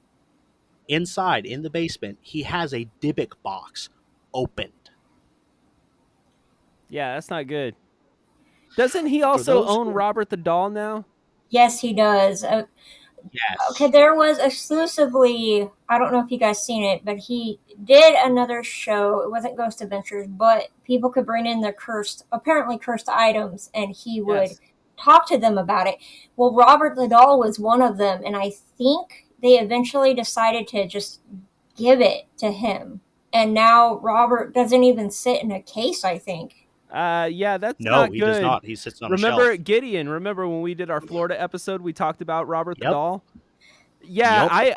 Inside, in the basement, he has a Dybbuk box opened. Yeah, that's not good. Doesn't he For also those own who, Robert the Doll now? Yes, he does. Okay, yes, there was exclusively, I don't know if you guys seen it, but he did another show. It wasn't Ghost Adventures, but people could bring in their apparently cursed items, and he would Yes. talk to them about it. Well, Robert the Doll was one of them, and I think they eventually decided to just give it to him. And now Robert doesn't even sit in a case, I think. Yeah, that's no, not he does good. not. He sits on a Remember shelf. Gideon? Remember when we did our Florida episode? We talked about Robert the Yep, Doll. Yeah, yep.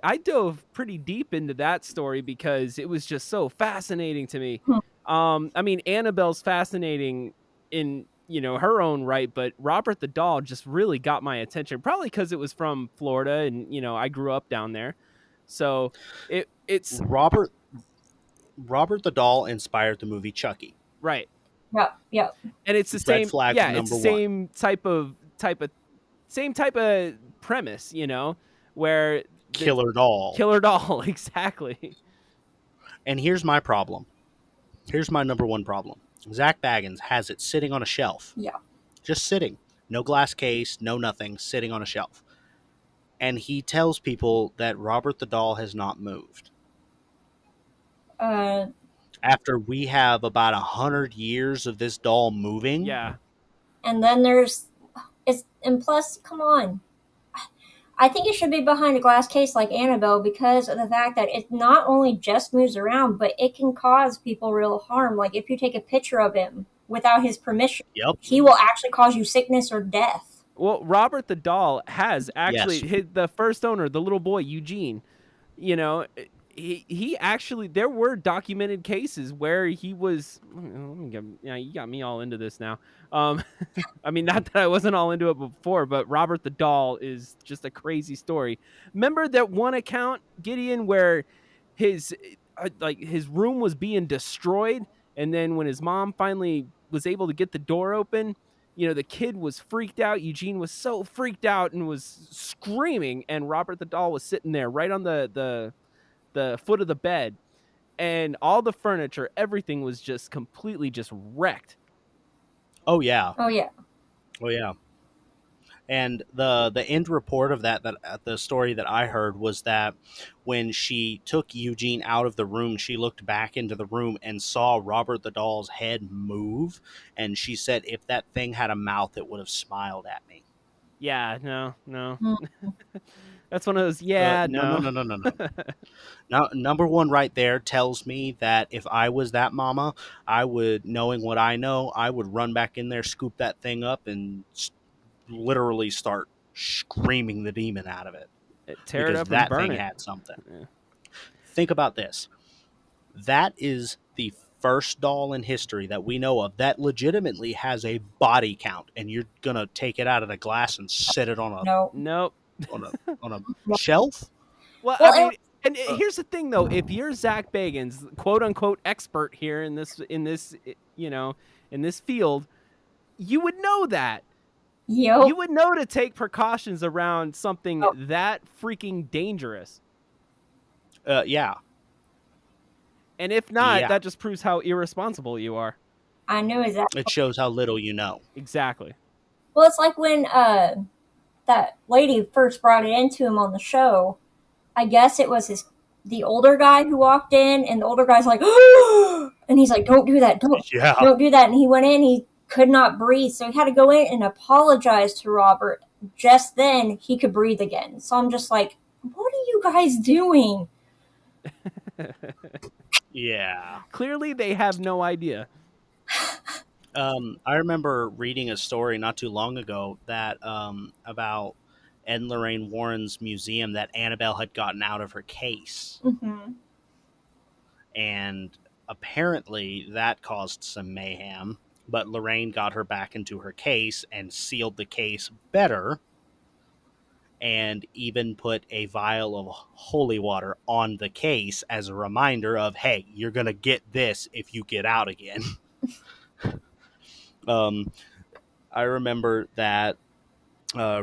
I dove pretty deep into that story because it was just so fascinating to me. Hmm. I mean, Annabelle's fascinating in her own right, but Robert the Doll just really got my attention. Probably because it was from Florida, and I grew up down there, so it's Robert Robert the Doll inspired the movie Chucky. right, Yep, yep. and it's the Red same. flag Yeah, it's the number one. same type of same type of premise, where the Killer doll. killer doll exactly. And here's my problem. Here's my number one problem. Zach Baggins has it sitting on a shelf, Yeah. just sitting, no glass case, no nothing, sitting on a shelf. And he tells people that Robert the Doll has not moved. Uh, After we have about 100 years of this doll moving, Yeah. and then there's and plus, come on. I think it should be behind a glass case like Annabelle because of the fact that it not only just moves around, but it can cause people real harm. Like if you take a picture of him without his permission, yep, he will actually cause you sickness or death. Well, Robert the Doll has yes, actually the first owner, the little boy Eugene. You know, he actually there were documented cases where he was. Let me get, yeah, you got me all into this now. I mean, not that I wasn't all into it before, but Robert the Doll is just a crazy story. Remember that one account, Gideon, where his his room was being destroyed, and then when his mom finally was able to get the door open, the kid was freaked out. Eugene was so freaked out and was screaming, and Robert the Doll was sitting there right on the foot of the bed, and all the furniture, everything was just completely just wrecked. oh yeah, Oh yeah. oh yeah. And the end report of that the story that I heard was that when she took Eugene out of the room, she looked back into the room and saw Robert the Doll's head move, and she said, "If that thing had a mouth, it would have smiled at me." Yeah, no. Hmm. That's one of those. Yeah, No, no, no. no, no, no, no. Now, number one right there tells me that if I was that mama, I would, knowing what I know, I would run back in there, scoop that thing up, and literally start screaming the demon out of it Tear it because up and that burn thing it. had something. Yeah. Think about this. That is the first doll in history that we know of that legitimately has a body count, and you're gonna take it out of the glass and set it on a No. Nope. on a on a shelf. Well, I Well, mean, and Uh, here's the thing though: if you're Zach Bagans, quote unquote expert here in this, in this field, you would know that. Yep. You would know to take precautions around something Oh, that freaking dangerous. Yeah, And if not, yeah. that just proves how irresponsible you are. I knew exactly. It shows how little you know. Exactly. Well, it's like when that lady first brought it into him on the show. I guess it was the older guy who walked in, and the older guy's like, and he's like, "Don't do that, Yeah, don't do that." And he went in, he could not breathe, so he had to go in and apologize to Robert. Just then, he could breathe again. So I'm just like, "What are you guys doing?" yeah. Clearly, they have no idea. I remember reading a story not too long ago that about Ed and Lorraine Warren's museum that Annabelle had gotten out of her case, Mm-hmm. and apparently that caused some mayhem. But Lorraine got her back into her case and sealed the case better, and even put a vial of holy water on the case as a reminder of, hey, you're gonna get this if you get out again. um, I remember that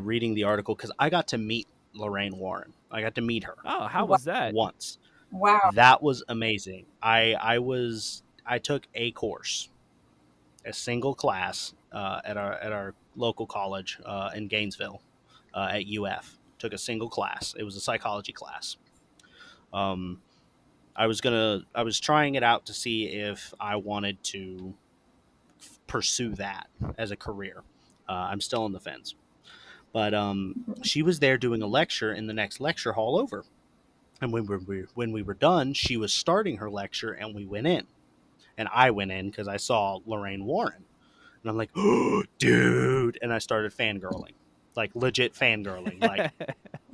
reading the article because I got to meet Lorraine Warren. I got to meet her Oh, how Wow. was that? once. Wow. That was amazing. I took a course, a single class at our local college in Gainesville at UF. Took a single class. It was a psychology class. Um, I was trying it out to see if I wanted to pursue that as a career. I'm still on the fence, but she was there doing a lecture in the next lecture hall over. And when we were done, she was starting her lecture, and we went in, and I went in because I saw Lorraine Warren, and I'm like, oh, dude, and I started fangirling, like legit fangirling. Like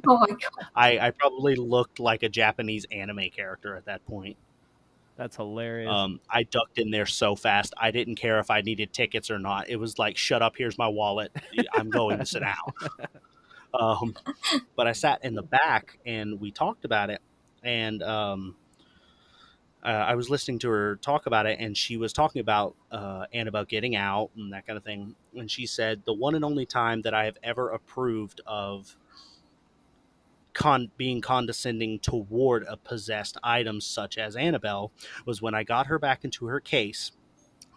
Oh my god. I probably looked like a Japanese anime character at that point. That's hilarious. I ducked in there so fast. I didn't care if I needed tickets or not. It was like, shut up, here's my wallet. I'm going to sit down. But I sat in the back and we talked about it. And I was listening to her talk about it, and she was talking about and about getting out and that kind of thing. And she said, the one and only time that I have ever approved of being condescending toward a possessed item such as Annabelle was when I got her back into her case.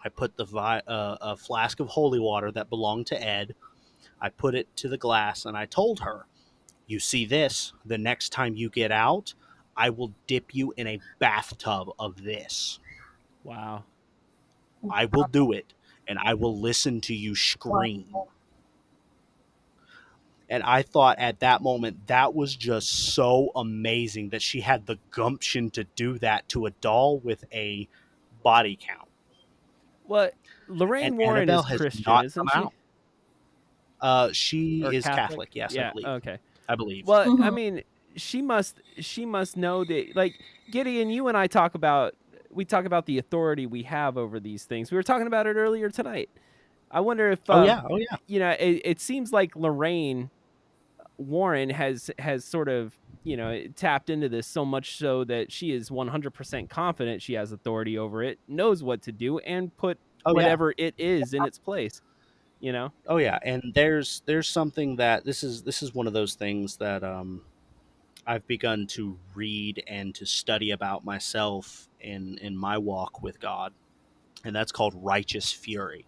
I put a flask of holy water that belonged to Ed. I put it to the glass, and I told her, "You see this? The next time you get out, I will dip you in a bathtub of this. Wow. I will do it, and I will listen to you Wow. scream." And I thought at that moment that was just so amazing that she had the gumption to do that to a doll with a body count. Well, And Lorraine Warren Annabelle is has Christian, not come isn't she? out. She Or is Catholic? Catholic, yes, I Yeah. believe. Okay. I believe. Well, I Mm-hmm. mean, she must know that, like, Gideon, you and I talk about we talk about the authority we have over these things. We were talking about it earlier tonight. I wonder if Oh yeah, oh yeah, it seems like Lorraine Warren has sort of, tapped into this so much so that she is 100% confident she has authority over it, knows what to do, and put oh yeah, whatever it is in its place, you know? oh yeah. And there's something that this is one of those things that I've begun to read and to study about myself in my walk with God, and that's called righteous fury.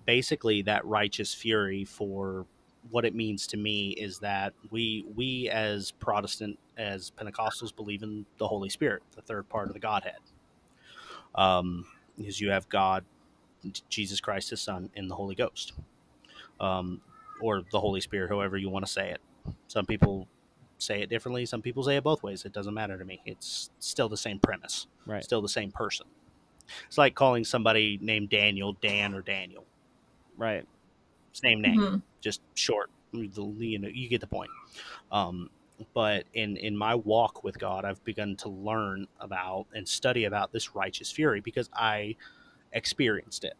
Basically, that righteous fury, for what it means to me, is that we as Protestant, as Pentecostals, believe in the Holy Spirit, the third part of the Godhead. Because you have God, Jesus Christ, His Son, and the Holy Ghost, um, or the Holy Spirit, however you want to say it. Some people say it differently. Some people say it both ways. It doesn't matter to me. It's still the same premise, Right. still the same person. It's like calling somebody named Daniel Dan or Daniel. Right. Same name, Mm-hmm. just short. You know, you get the point. Um, but in my walk with God, I've begun to learn about and study about this righteous fury because I experienced it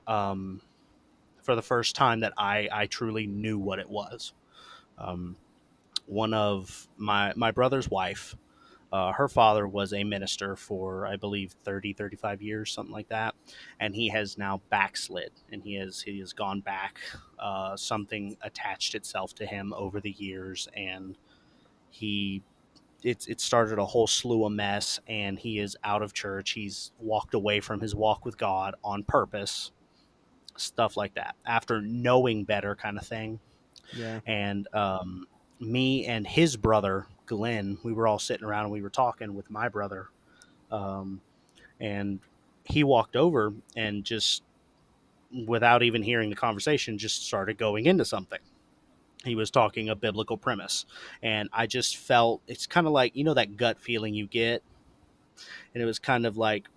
for the first time, that I truly knew what it was. Um, One of my brother's wife Her father was a minister for, I believe, 30, 35 years, something like that. And he has now backslid and he has gone back. Something attached itself to him over the years, and he it started a whole slew of mess, and he is out of church. He's walked away from his walk with God on purpose, stuff like that, after knowing better, kind of thing. Yeah. And me and his brother Glenn, we were all sitting around and we were talking with my brother, um, and he walked over and just, without even hearing the conversation, just started going into something. He was talking a biblical premise, and I just felt, it's kind of like, that gut feeling you get. And it was kind of like,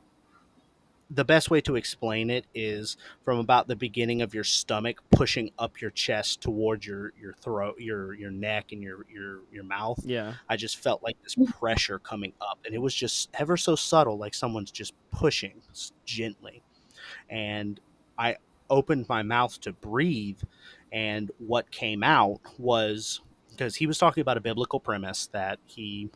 the best way to explain it is from about the beginning of your stomach pushing up your chest towards your throat, your neck, and your mouth. Yeah. I just felt like this pressure coming up, and it was just ever so subtle, like someone's just pushing gently. And I opened my mouth to breathe, and what came out was, because he was talking about a biblical premise that he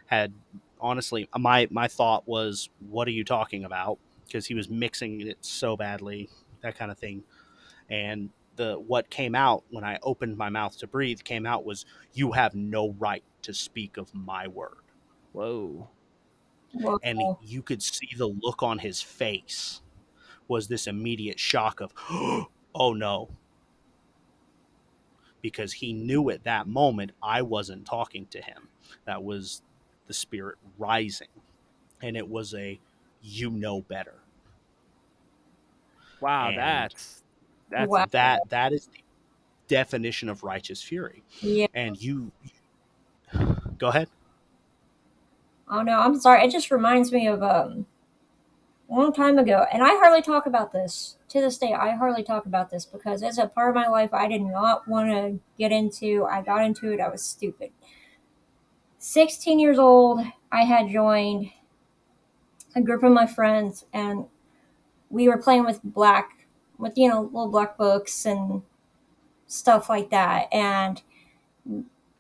had, honestly, my thought was, what are you talking about? Because he was mixing it so badly, that kind of thing. And the what came out when I opened my mouth to breathe came out was, you have no right to speak of my word. Whoa. And Whoa. you could see the look on his face was this immediate shock of, oh no, because he knew at that moment I wasn't talking to him. That was the spirit rising, and it was a, you know better. Wow, And that's Wow. intense. that is the definition of righteous fury. Yeah. And you go ahead. Oh no, I'm sorry. It just reminds me of a long time ago, and I hardly talk about this to this day. I hardly talk about this because it's a part of my life I did not want to get into. I got into it. I was stupid. 16 years old, I had joined a group of my friends, and we were playing with little black books and stuff like that. And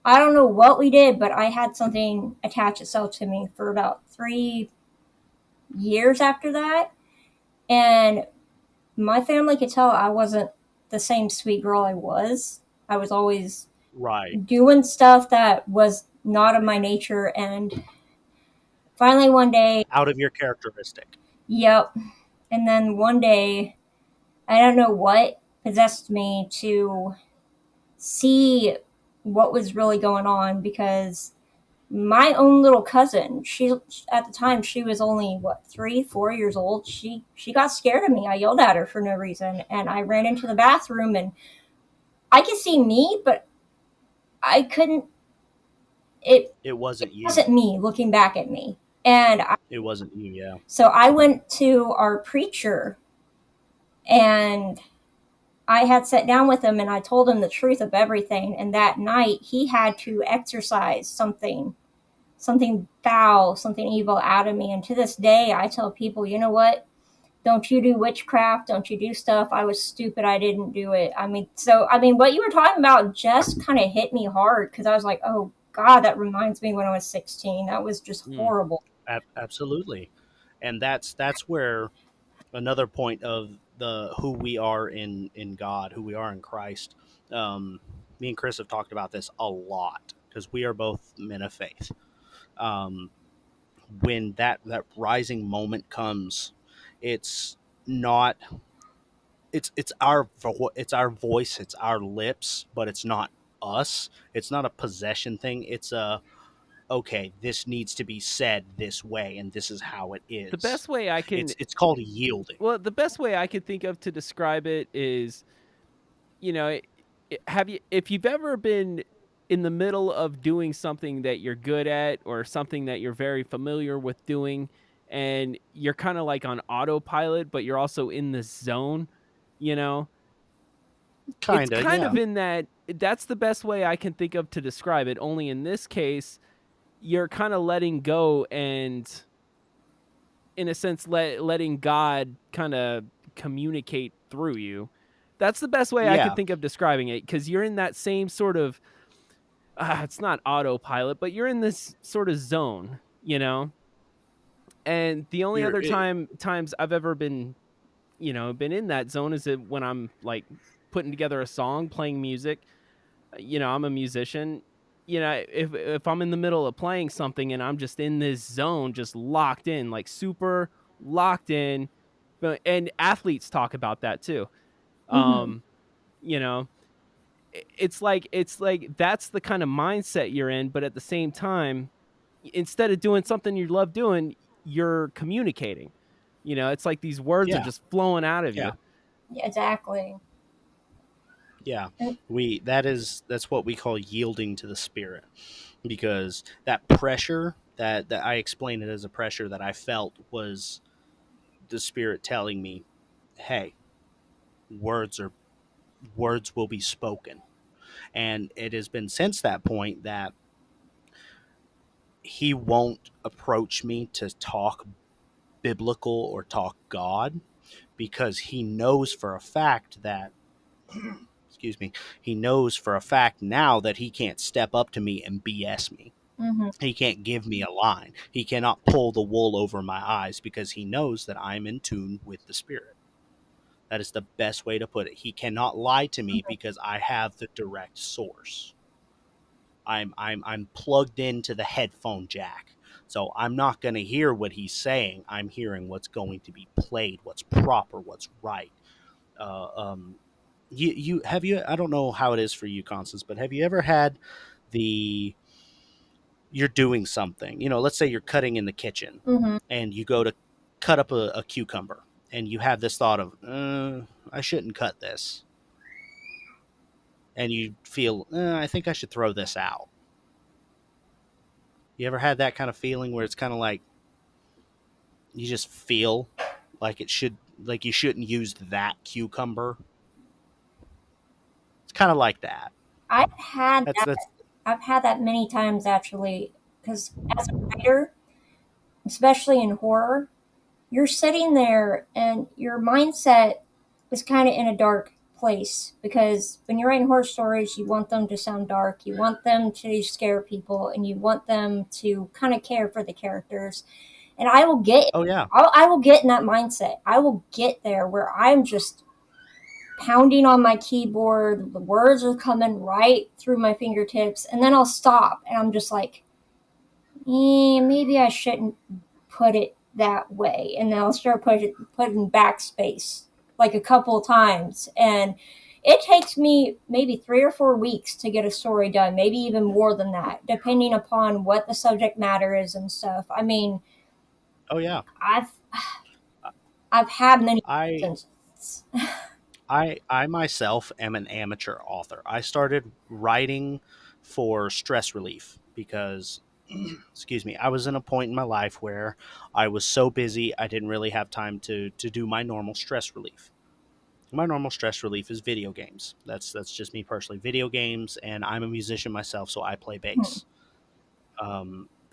I don't know what we did, but I had something attach itself to me for about 3 years after that. And my family could tell I wasn't the same sweet girl I was. I was always Right. doing stuff that was not of my nature. And finally, one day, Out of your characteristic. yep. And then one day, I don't know what possessed me to see what was really going on because my own little cousin, she at the time she was only what 3 4 years old. She got scared of me. I yelled at her for no reason, and I ran into the bathroom, and I could see me, but I couldn't. It It wasn't you. wasn't me looking back at me, and It wasn't you. Yeah. so I went to our preacher, and I had sat down with him, and I told him the truth of everything. And that night, he had to exorcise something foul, something evil out of me. And to this day, I tell people, you know what? Don't you do witchcraft? Don't you do stuff? I was stupid. I didn't do it. I mean, what you were talking about just kind of hit me hard because I was like, oh God, that reminds me when I was 16. That was just Mm. horrible. Absolutely. And that's where another point of the who we are in God, who we are in Christ. Me and Chris have talked about this a lot because we are both men of faith. Um, when that rising moment comes, it's not, it's our voice, it's our lips, but it's not us. It's not a possession thing. It's a, okay, this needs to be said this way, and this is how it The is. best way I can It's called yielding. Well, the best way I could think of to describe it is, you know, have you if you've ever been in the middle of doing something that you're good at or something that you're very familiar with doing and you're kind of like on autopilot but you're also in the zone, you know? It's Kinda, kind yeah. of in that's the best way I can think of to describe it. Only in this case, you're kind of letting go and in a sense letting God kind of communicate through you. That's the best way I could Yeah. think of describing it because you're in that same sort of it's not autopilot, but you're in this sort of zone. you know. And the only You're other it, times I've ever been, been in that zone is it when I'm like putting together a song, playing music. I'm a musician. If I'm in the middle of playing something and I'm just in this zone, just locked in, like super locked in. But and athletes talk about that too. Mhm. Um, you know, it's like that's the kind of mindset you're in, but at the same time, instead of doing something you love doing, you're communicating. It's like these words are yeah, just flowing out of yeah, you. Yeah, exactly. yeah. And, That's what we call yielding to the spirit, because that pressure that I explain it as a pressure that I felt was the spirit telling me, "Hey, words are words will be spoken." And it has been since that point that he won't approach me to talk biblical or talk God, because he knows for a fact that excuse me, he knows for a fact now that he can't step up to me and BS me. mhm. He can't give me a line. He cannot pull the wool over my eyes, because he knows that I'm in tune with the spirit. That is the best way to put it. He cannot lie to me because I have the direct source. I'm plugged into the headphone jack. So I'm not going to hear what he's saying. I'm hearing what's going to be played, what's proper, what's right. Uh, um, you have you I don't know how it is for you, Constance, but have you ever had the you're doing something, let's say you're cutting in the kitchen, Mhm. and you go to cut up a cucumber, and you have this thought of, I shouldn't cut this, and you feel, I think I should throw this out. You ever had that kind of feeling where it's kind of like you just feel like you shouldn't use that cucumber? It's kind of like that. I've had That's I've had that many times actually, because as a writer, especially in horror, you're sitting there and your mindset is kind of in a dark place, because when you're writing horror stories, you want them to sound dark, you want them to scare people, and you want them to kind of care for the characters. And oh yeah, I will get in that mindset. I will get there where I'm just pounding on my keyboard. The words are coming right through my fingertips, and then I'll stop, and I'm just like, maybe I shouldn't put it that way. And then I'll start putting backspace like a couple of times, and it takes me maybe 3 or 4 weeks to get a story done, maybe even more than that, depending upon what the subject matter is and stuff. I mean, oh yeah. I've I've had many I instances. I myself am an amateur author. I started writing for stress relief because excuse me, I was in a point in my life where I was so busy I didn't really have time to do my normal stress relief. My normal stress relief is video games. That's just me personally. Video games, and I'm a musician myself, so I play Hmm. bass.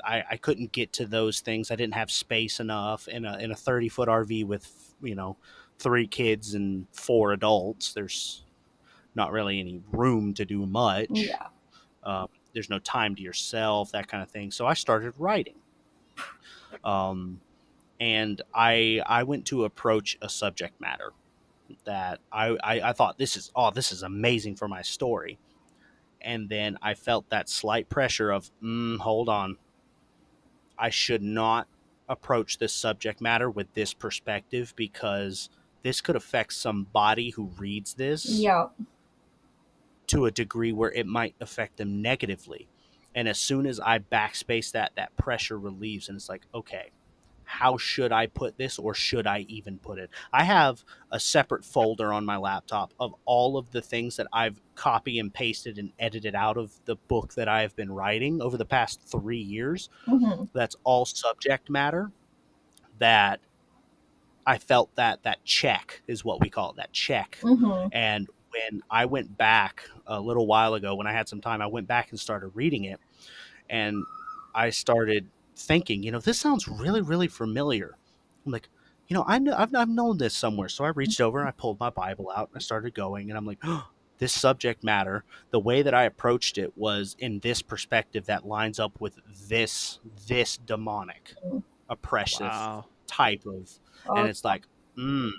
I couldn't get to those things. I didn't have space enough in a 30-foot RV with, 3 kids and 4 adults. There's not really any room to do much. Yeah. There's no time to yourself, that kind of thing. So I started writing, um, and I went to approach a subject matter that I thought, this is amazing for my story, and then I felt that slight pressure of, hold on, I should not approach this subject matter with this perspective, because this could affect somebody who reads this Yeah. to a degree where it might affect them negatively. And as soon as I backspace that pressure relieves, and it's like, okay, how should I put this, or should I even put it? I have a separate folder on my laptop of all of the things that I've copy and pasted and edited out of the book that I have been writing over the past 3 years. Hmm. That's all subject matter that I felt that check is what we call it, that check. Hmm. And when I went back a little while ago, when I had some time, I went back and started reading it, and I started thinking, this sounds really, really familiar. I'm like, I've known this somewhere. So I reached over and I pulled my Bible out and I started going, and I'm like, oh, this subject matter, the way that I approached it was in this perspective that lines up with this demonic oppressive Wow. type of, and Oh, it's like, mm,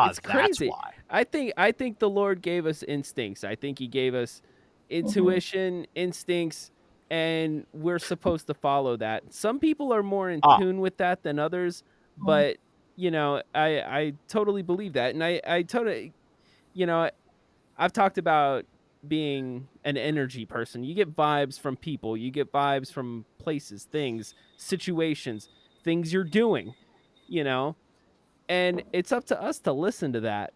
It's that's crazy. why. I think the Lord gave us instincts. I think he gave us mm-hmm, intuition, instincts, and we're supposed to follow that. Some people are more in Ah, tune with that than others, but I totally believe that. And I totally, you know, I've talked about being an energy person. You get vibes from people, you get vibes from places, things, situations, things you're doing, you know? And it's up to us to listen to that,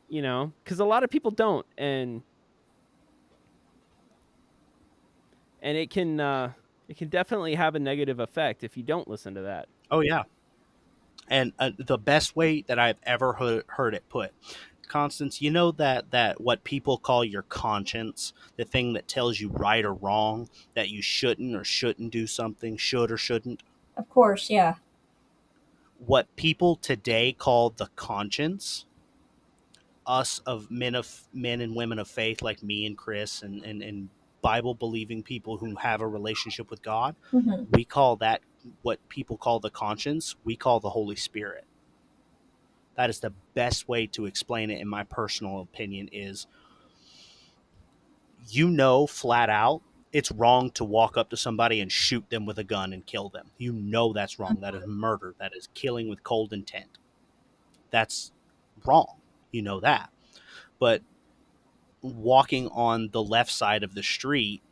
because a lot of people don't, and it can definitely have a negative effect if you don't listen to that. oh yeah. And the best way that I've ever heard it put, Constance, you know that what people call your conscience, the thing that tells you right or wrong, that you shouldn't or shouldn't do something, should or shouldn't. of course, yeah. What people today call the conscience, us of men and women of faith like me and Chris and Bible believing people who have a relationship with God, Mm-hmm. we call that, what people call the conscience, we call the Holy Spirit. That is the best way to explain it in my personal opinion. Is, flat out, it's wrong to walk up to somebody and shoot them with a gun and kill them. That's wrong. That is murder. That is killing with cold intent. That's wrong. That. But walking on the left side of the street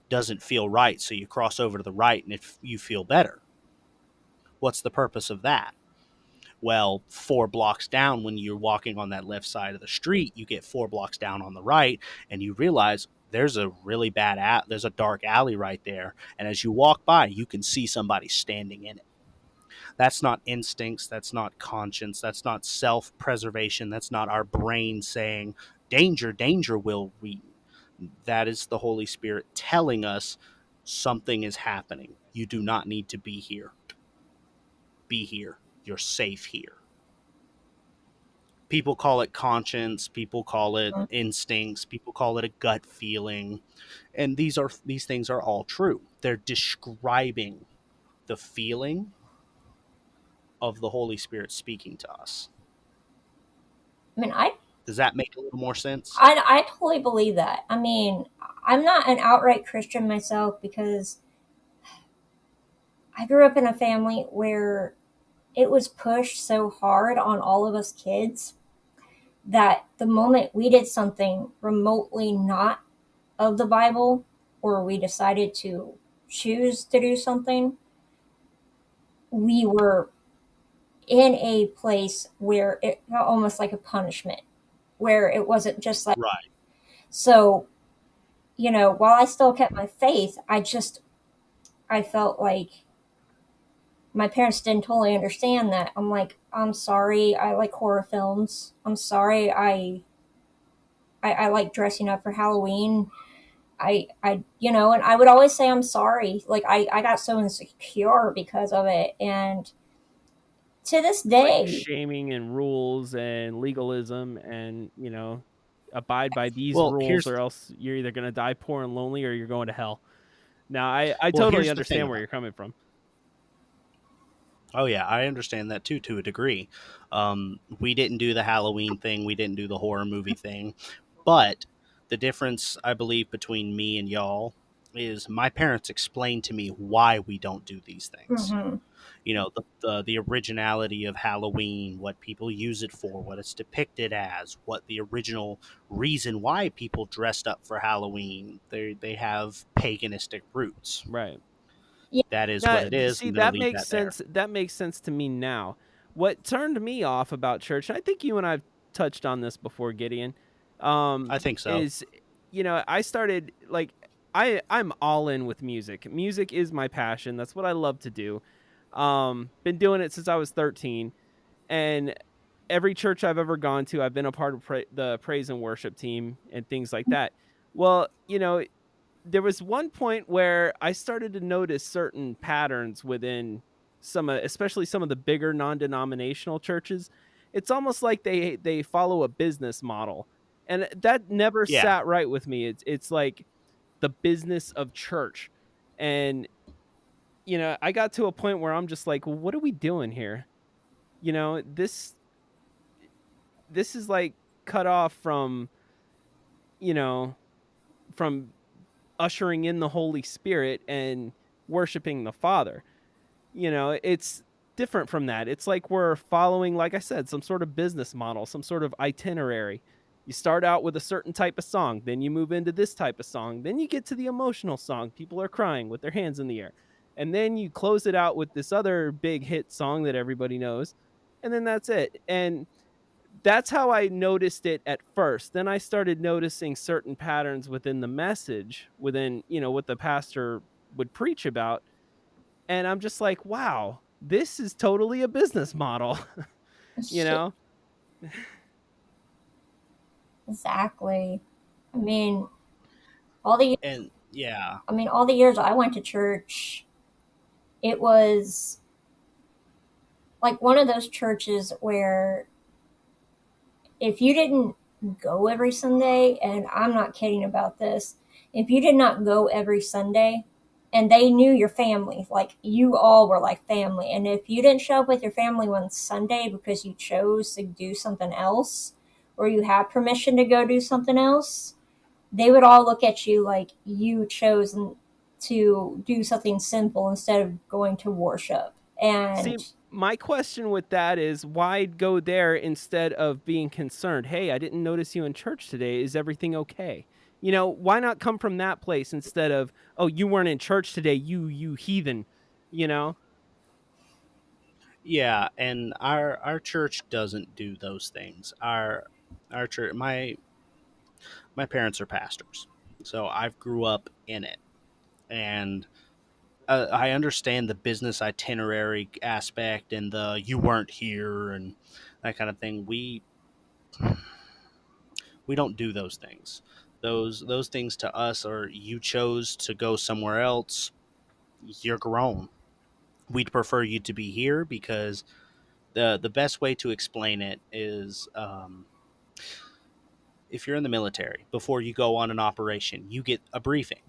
doesn't feel right, so you cross over to the right and you feel better. What's the purpose of that? Well, 4 blocks down, when you're walking on that left side of the street, you get 4 blocks down on the right, and you realize there's a really there's a dark alley right there. And as you walk by, you can see somebody standing in it. That's not instincts. That's not conscience. That's not self preservation. That's not our brain saying, danger, danger, will we. That is the Holy Spirit telling us something is happening. You do not need to be here. Be here. You're safe here. People call it conscience, people call it instincts, people call it a gut feeling, and these things are all true. They're describing the feeling of the Holy Spirit speaking to us. I mean, I, Does that make a little more sense? I, I totally believe that. I mean, I'm not an outright Christian myself because I grew up in a family where it was pushed so hard on all of us kids that the moment we did something remotely not of the Bible, or we decided to choose to do something, we were in a place where it felt almost like a punishment, where it wasn't just like, Right. so, while I still kept my faith, I felt like my parents didn't totally understand that. I'm like, I'm sorry, I like horror films. I'm sorry, I like dressing up for Halloween. And I would always say I'm sorry. Like I got so insecure because of it, and to this Like day, shaming and rules and legalism, and abide by these Well, rules or else you're either going to die poor and lonely or you're going to hell. Now, I totally here's the thing understand where about you're coming from. Oh yeah, I understand that too, to a degree. We didn't do the Halloween thing. We didn't do the horror movie thing. But the difference, I believe, between me and y'all is my parents explained to me why we don't do these things. hmm The originality of Halloween, what people use it for, what it's depicted as, what the original reason why people dressed up for Halloween. They have paganistic roots. Right. yeah, That is what Now, it is. see, I'm going to that leave makes that there. sense. That makes sense to me now. What turned me off about church, and I think you and I've touched on this before, Gideon, I think so. is I started like I'm all in with music. Music is my passion. That's what I love to do. Been doing it since I was 13, and every church I've ever gone to, I've been a part of the praise and worship team and things like that. Well, there was one point where I started to notice certain patterns within especially some of the bigger non-denominational churches. It's almost like they follow a business model. And that never Yeah, sat right with me. It's like the business of church. And I got to a point where I'm just like, well, what are we doing here? This is like cut off you know, from ushering in the Holy Spirit and worshiping the Father. It's different from that. It's like we're following, like I said, some sort of business model, some sort of itinerary. You start out with a certain type of song, then you move into this type of song, then you get to the emotional song. People are crying with their hands in the air. And then you close it out with this other big hit song that everybody knows. And then that's it. And that's how I noticed it at first. Then I started noticing certain patterns within the message, within, what the pastor would preach about. And I'm just like, wow, this is totally a business model, you Shit, know? exactly. I mean, all the and yeah, all the years I went to church, it was like one of those churches where if you didn't go every Sunday, and I'm not kidding about this, if you did not go every Sunday, and they knew your family, like you all were like family, and if you didn't show up with your family one Sunday because you chose to do something else, or you had permission to go do something else, they would all look at you like you chose to do something simple instead of going to worship. See, And my question with that is why go there instead of being concerned? Hey, I didn't notice you in church today. Is everything okay? Why not come from that place instead of, oh, you weren't in church today, you heathen, you know? yeah, and our church doesn't do those things. Our church, my parents are pastors, so I've grew up in it, and I understand the business itinerary aspect and the you weren't here and that kind of thing. We don't do those things. Those things to us are you chose to go somewhere else. You're grown. We'd prefer you to be here because the best way to explain it is if you're in the military before you go on an operation, you get a briefing.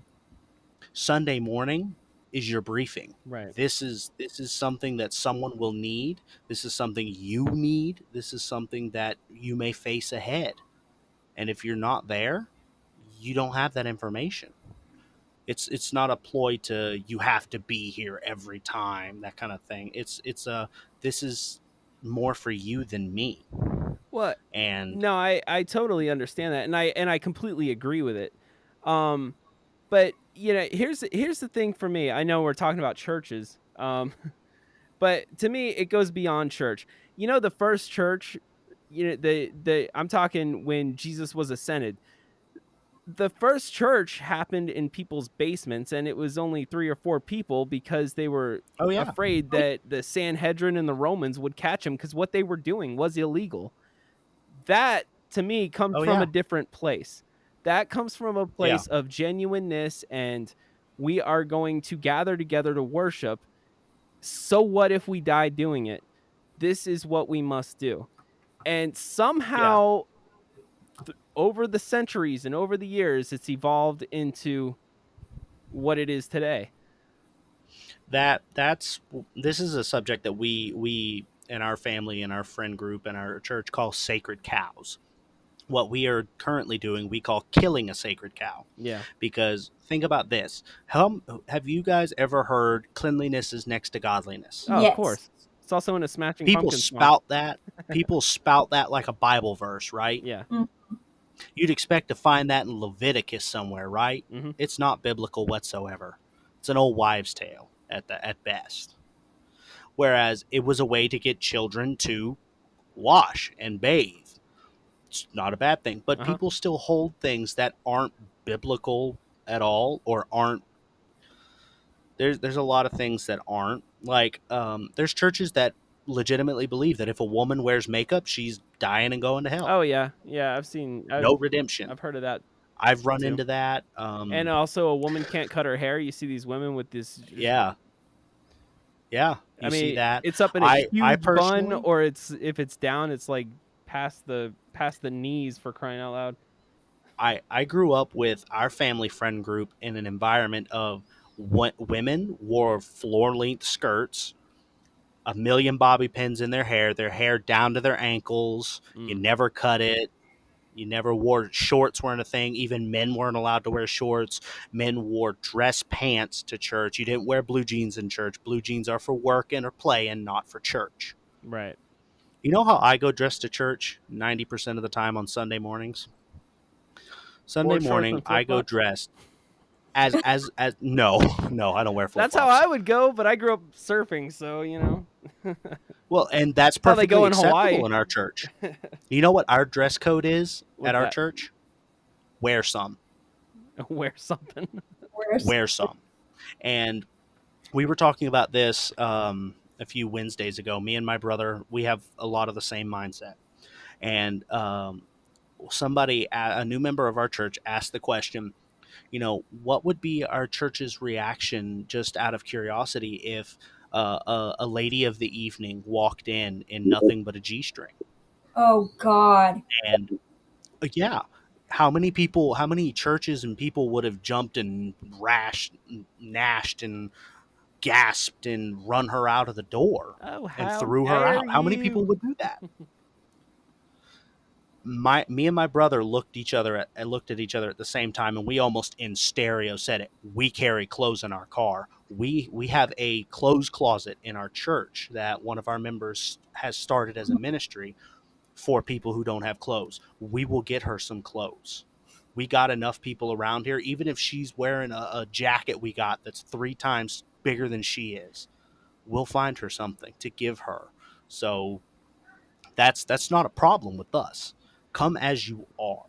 Sunday morning is your briefing. Right. This is something that someone will need. This is something you need. This is something that you may face ahead. And if you're not there, you don't have that information. It's not a ploy to you have to be here every time, that kind of thing. It's a this is more for you than me. What? And No, I totally understand that, and I completely agree with it. Um, but here's the thing for me. I know we're talking about churches, but to me, it goes beyond church. The first church, the I'm talking when Jesus was ascended. The first church happened in people's basements, and it was only 3 or 4 people because they were oh yeah, afraid that the Sanhedrin and the Romans would catch them because what they were doing was illegal. That to me comes oh from a yeah, different place. That comes from a yeah, place of genuineness, and we are going to gather together to worship. So what if we die doing it? This is what we must do. And yeah. somehow over the centuries and over the years it's evolved into what it is today. That's this is a subject that we in our family and our friend group and our church call sacred cows. What we are currently doing, we call killing a sacred cow. Yeah. Because think about this: how have you guys ever heard "cleanliness is next to godliness"? Oh, of yes, course. It's also in a Smashing People Pumpkins song. spout that. People spout that like a Bible verse, right? Yeah. mm, You'd expect to find that in Leviticus somewhere, right? Mhm. It's not biblical whatsoever. It's an old wives' tale at best. Whereas it was a way to get children to wash and bathe. It's not a bad thing, but Uh-huh. people still hold things that aren't biblical at all, or aren't. There's a lot of things that aren't like. There's churches that legitimately believe that if a woman wears makeup, she's dying and going to hell. Oh yeah. Yeah, No redemption. I've heard of that I've run too. into that. And also a woman can't cut her hair. You see these women with this Yeah, yeah, I you see mean, that. it's up in a I huge bun personally, or it's if it's down, it's like past the knees for crying out loud. I grew up with our family friend group in an environment of women wore floor length skirts, a million bobby pins in their hair down to their ankles. You Mm, never cut it. You never wore shorts weren't a thing. Even men weren't allowed to wear shorts. Men wore dress pants to church. You didn't wear blue jeans in church. Blue jeans are for working or playing, not for church. right. You know how I go dressed to church 90% of the time on Sunday mornings? Sunday Board shorts morning, and I flip go flops. dressed as no, no, I don't wear flip That's how flops. I would go, but I grew up surfing, so Well, and that's how they perfectly go in Hawaii. acceptable in our church. You know what our dress code is at What's our that? church? Wear some. Wear something. Where's Wear some. And we were talking about this a few Wednesdays ago. Me and my brother, we have a lot of the same mindset. And a new member of our church, asked the question, what would be our church's reaction, just out of curiosity, if a lady of the evening walked in nothing but a G string? Oh God. And yeah, how many churches and people would have jumped and gnashed and gasped and run her out of the door Oh, and how threw her dare out? How many people you! would do that? Me and my brother looked at each other at the same time, and we almost in stereo said it. We carry clothes in our car. We have a clothes closet in our church that one of our members has started as a ministry for people who don't have clothes. We will get her some clothes. We got enough people around here. Even if she's wearing a jacket we got that's 3 times bigger than she is, we'll find her something to give her. So that's not a problem with us. Come as you are.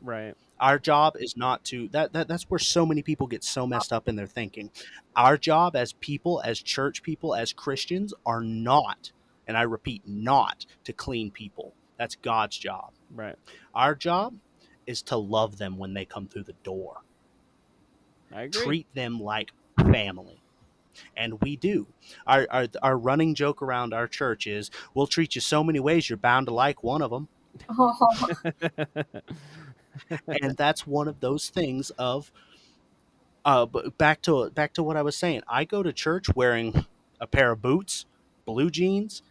Right. Our job is not to that's where so many people get so messed up in their thinking. Our job as people, as church people, as Christians are not, and I repeat, not to clean people. That's God's job. Right. Our job is to love them when they come through the door. I agree. Treat them like family. And we do. Our running joke around our church is, we'll treat you so many ways you're bound to like one of them. Oh, And that's one of those things of but back to what I was saying. I go to church wearing a pair of boots, blue jeans,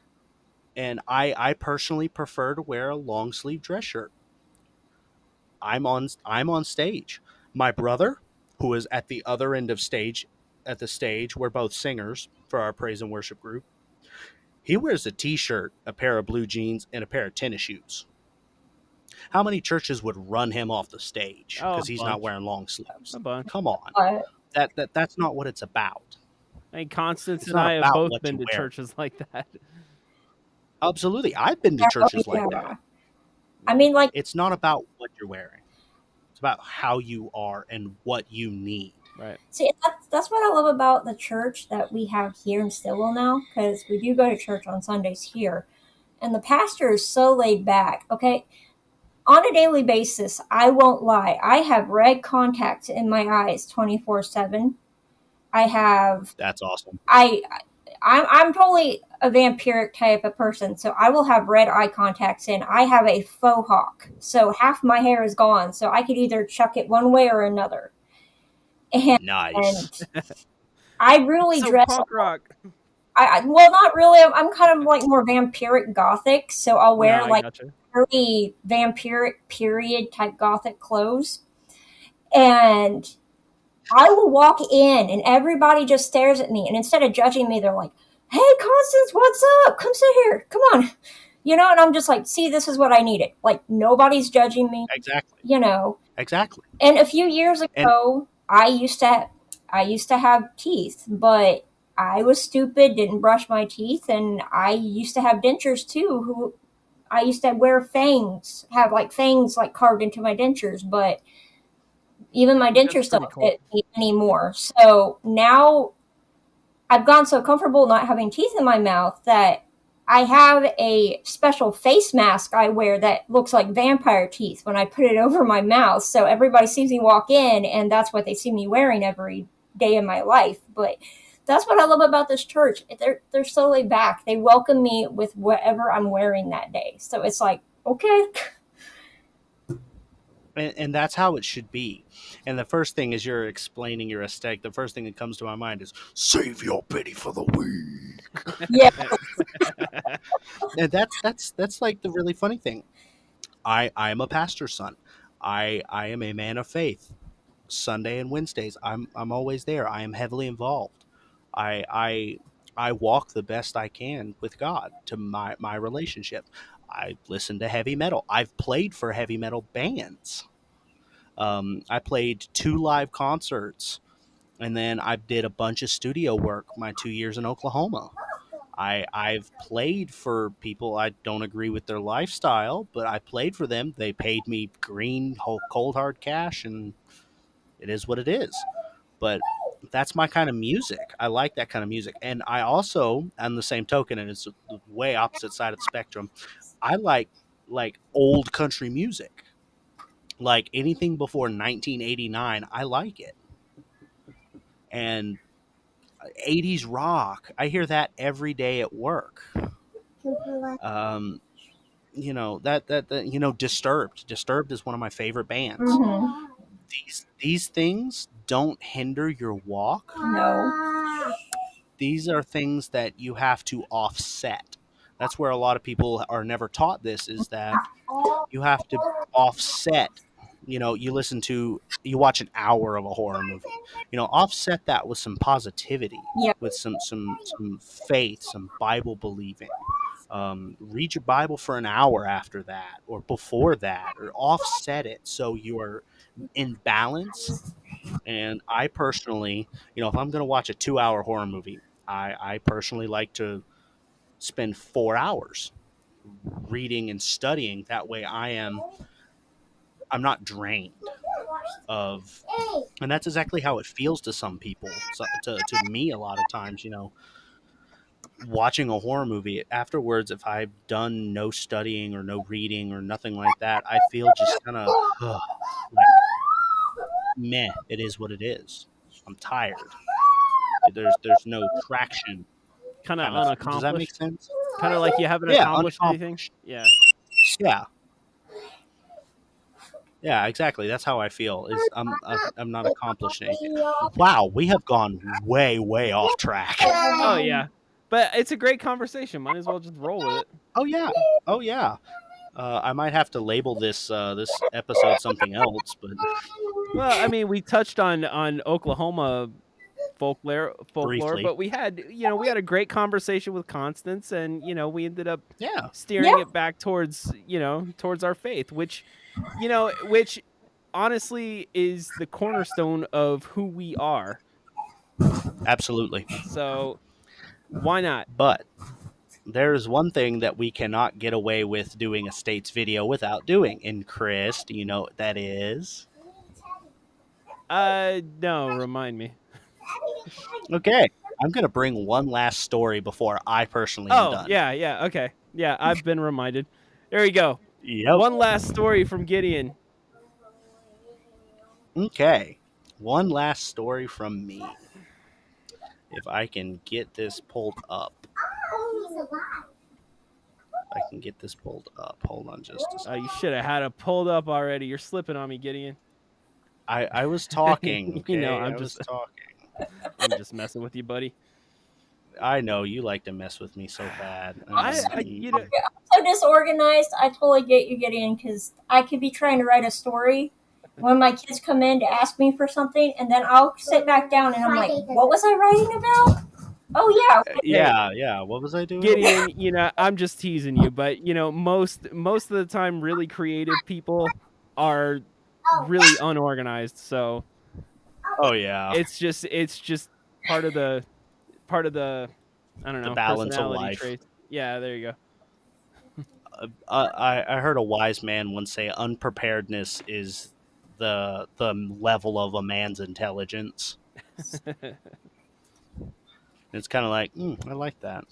and I personally prefer to wear a long sleeve dress shirt. I'm on stage. My brother, who is at the other end of stage, at the stage, we're both singers for our praise and worship group. He wears a t-shirt, a pair of blue jeans, and a pair of tennis shoes. How many churches would run him off the stage Oh, a because he's not bunch. wearing long sleeves? A bunch. Come on. God. That's not what it's about. I mean, Constance It's and not I have about both what been you to wear. churches like that. Absolutely. I've been to Oh, churches like that. yeah. I mean, like, It's not about what you're wearing. It's about how you are and what you need. Right. see, that's what I love about the church that we have here in Stillwell now, because we do go to church on Sundays here, and the pastor is so laid back. Okay, on a daily basis, I won't lie, I have red contacts in my eyes 24/7. I have That's awesome. I I'm totally a vampiric type of person, so I will have red eye contacts in. I have a faux hawk, so half my hair is gone, so I could either chuck it one way or another. And, Nice. and I really So dress. punk rock. Well, not really. I'm kind of like more vampiric gothic, so I'll No, wear I like gotcha. early vampiric period type gothic clothes, and I will walk in and everybody just stares at me. And instead of judging me, they're like, "Hey, Constance, what's up? Come sit here. Come on." And I'm just like, see, this is what I needed. Like, nobody's judging me, Exactly. you know. Exactly. And a few years And ago, I used to have teeth, but I was stupid, didn't brush my teeth, and I used to have dentures too. Who I used to wear fangs, have like fangs like carved into my dentures, but even my That's dentures pretty don't cool. fit me anymore. So now I've gotten so comfortable not having teeth in my mouth that I have a special face mask I wear that looks like vampire teeth when I put it over my mouth. So everybody sees me walk in, and that's what they see me wearing every day of my life. But that's what I love about this church. They're so laid back. They welcome me with whatever I'm wearing that day. So it's like, okay. And that's how it should be. And the first thing is you're explaining your aesthetic. The first thing that comes to my mind is save your pity for the weak. Yeah. And that's like the really funny thing. I am a pastor's son. I am a man of faith. Sunday and Wednesdays, I'm always there. I am heavily involved. I I walk the best I can with God to my relationship. I listen to heavy metal. I've played for heavy metal bands. I played 2 live concerts, and then I did a bunch of studio work my 2 years in Oklahoma. I've played for people. I don't agree with their lifestyle, but I played for them. They paid me green, cold hard cash, and it is what it is. But that's my kind of music. I like that kind of music, and I also, on the same token, and it's the way opposite side of the spectrum. I like old country music, like anything before 1989. I like it, and 80s rock. I hear that every day at work. Um, Disturbed. Disturbed is one of my favorite bands. Hmm. These things don't hinder your walk. No. These are things that you have to offset. That's where a lot of people are never taught this, is that you have to offset. You watch an hour of a horror movie. Offset that with some positivity, Yeah. with some faith, some Bible believing. Read your Bible for an hour after that, or before that, or offset it so you are in balance. And I personally, if I'm going to watch a 2 hour horror movie, I personally like to spend 4 hours reading and studying. That way I'm not drained of, and that's exactly how it feels to some people. So, to me, a lot of times, watching a horror movie afterwards, if I've done no studying or no reading or nothing like that, I feel just kind of like meh. It is what it is. I'm tired. There's no traction. Kind of Kind of. Does that make unaccomplished. sense? Kind of like you haven't Yeah, accomplished anything. unaccomplished. Yeah. Yeah, yeah, exactly. That's how I feel. Is I'm not accomplished anything. Wow, we have gone way way off track. Oh yeah. But it's a great conversation. Might as well just roll with it. Oh yeah, oh yeah. I might have to label this episode something else, but Well, I mean, we touched on Oklahoma folklore, briefly, but we had a great conversation with Constance, and we ended up yeah, steering Yeah. it back towards our faith, which honestly is the cornerstone of who we are. absolutely. So why not? But there's one thing that we cannot get away with doing a state's video without doing. And Chris, do you know what that is? No, remind me. Okay, I'm gonna bring one last story before I personally am Oh, done. yeah, okay. Yeah, I've been reminded. There we go. Yep. One last story from Gideon. Okay. One last story from me. If I can get this pulled up. I can get this pulled up. Hold on just a You second. should have had it pulled up already. You're slipping on me, Gideon. I was talking, okay? I'm I was just talking. I'm just messing with you, buddy. I know you like to mess with me so bad. I you know So disorganized. I totally get you getting because I could be trying to write a story when my kids come in to ask me for something, and then I'll sit back down and I'm like, "What was I writing about? Oh yeah, Hey, yeah, yeah. What was I doing? Gideon, I'm just teasing you, but most of the time really creative people are really unorganized. So Oh yeah, it's just part of the I don't the know, balance of personality life. traits. Yeah, there you go. I heard a wise man once say unpreparedness is the level of a man's intelligence. It's kind of like I like that.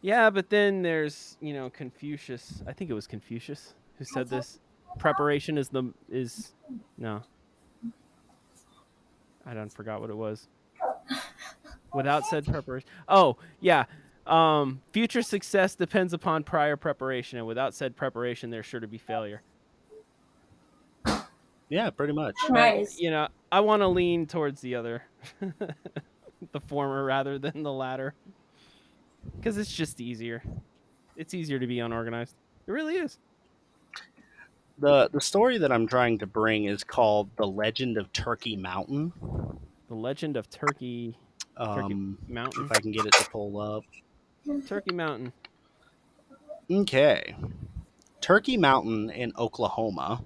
Yeah, but then there's, Confucius. I think it was Confucius who said this. Preparation is no, I don't forgot what it was. Without said preparation. Oh, yeah. Future success depends upon prior preparation, and without said preparation, there's sure to be failure. Yeah, pretty much. Nice. I want to lean towards the other, the former rather than the latter, because it's just easier. It's easier to be unorganized. It really is. The story that I'm trying to bring is called The Legend of Turkey Mountain. The Legend of Turkey If Mountain, I can get it to pull up. Turkey Mountain. Okay. Turkey Mountain in Oklahoma.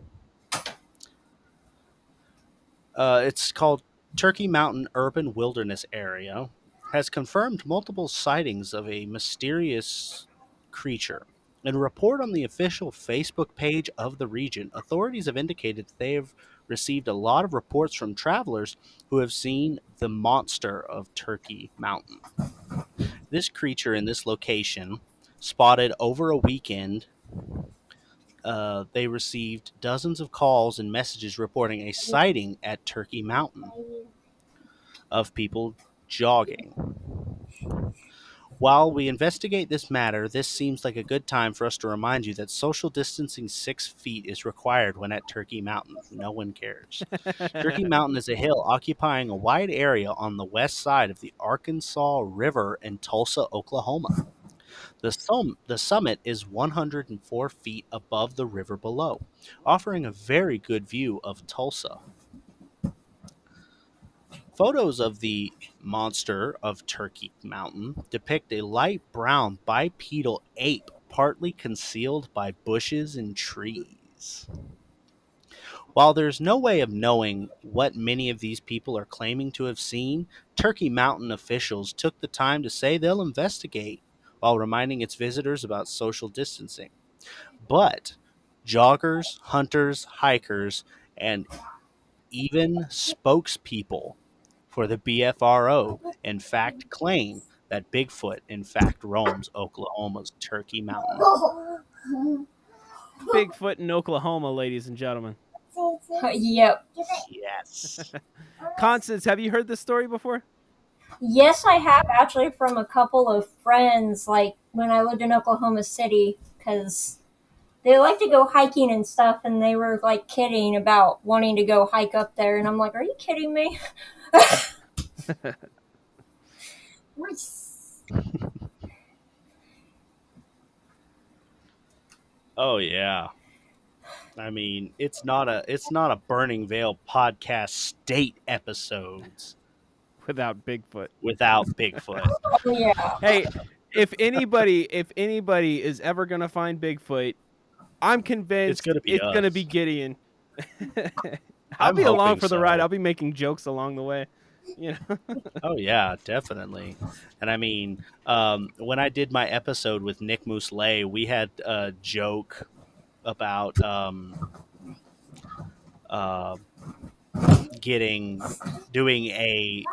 It's called Turkey Mountain Urban Wilderness Area, has confirmed multiple sightings of a mysterious creature. In a report on the official Facebook page of the region, authorities have indicated that they have received a lot of reports from travelers who have seen the monster of Turkey Mountain. This creature in this location, spotted over a weekend, they received dozens of calls and messages reporting a sighting at Turkey Mountain of people jogging. While we investigate this matter, this seems like a good time for us to remind you that social distancing 6 feet is required when at Turkey Mountain. No one cares. Turkey Mountain is a hill occupying a wide area on the west side of the Arkansas River in Tulsa, Oklahoma. The summit is 104 feet above the river below, offering a very good view of Tulsa. Photos of the monster of Turkey Mountain depict a light brown bipedal ape partly concealed by bushes and trees. While there's no way of knowing what many of these people are claiming to have seen, Turkey Mountain officials took the time to say they'll investigate while reminding its visitors about social distancing. But joggers, hunters, hikers, and even spokespeople for the BFRO in fact claim that Bigfoot in fact roams Oklahoma's Turkey Mountain. Bigfoot in Oklahoma, ladies and gentlemen. Yep. Yes. Constance, have you heard this story before? Yes, I have actually from a couple of friends, like when I lived in Oklahoma City, because they like to go hiking and stuff, and they were like kidding about wanting to go hike up there, and I'm like, are you kidding me? Oh yeah. I mean, it's not a Burning Veil podcast state episodes Without Bigfoot. without Bigfoot. Oh yeah. Hey, if anybody is ever gonna find Bigfoot, I'm It's convinced gonna be it's gonna be us. Gideon. I'll I'm be along hoping for the ride. so. I'll be making jokes along the way. You know. Oh yeah, definitely. And I mean, when I did my episode with Nick Mousselet, we had a joke about uh, getting doing a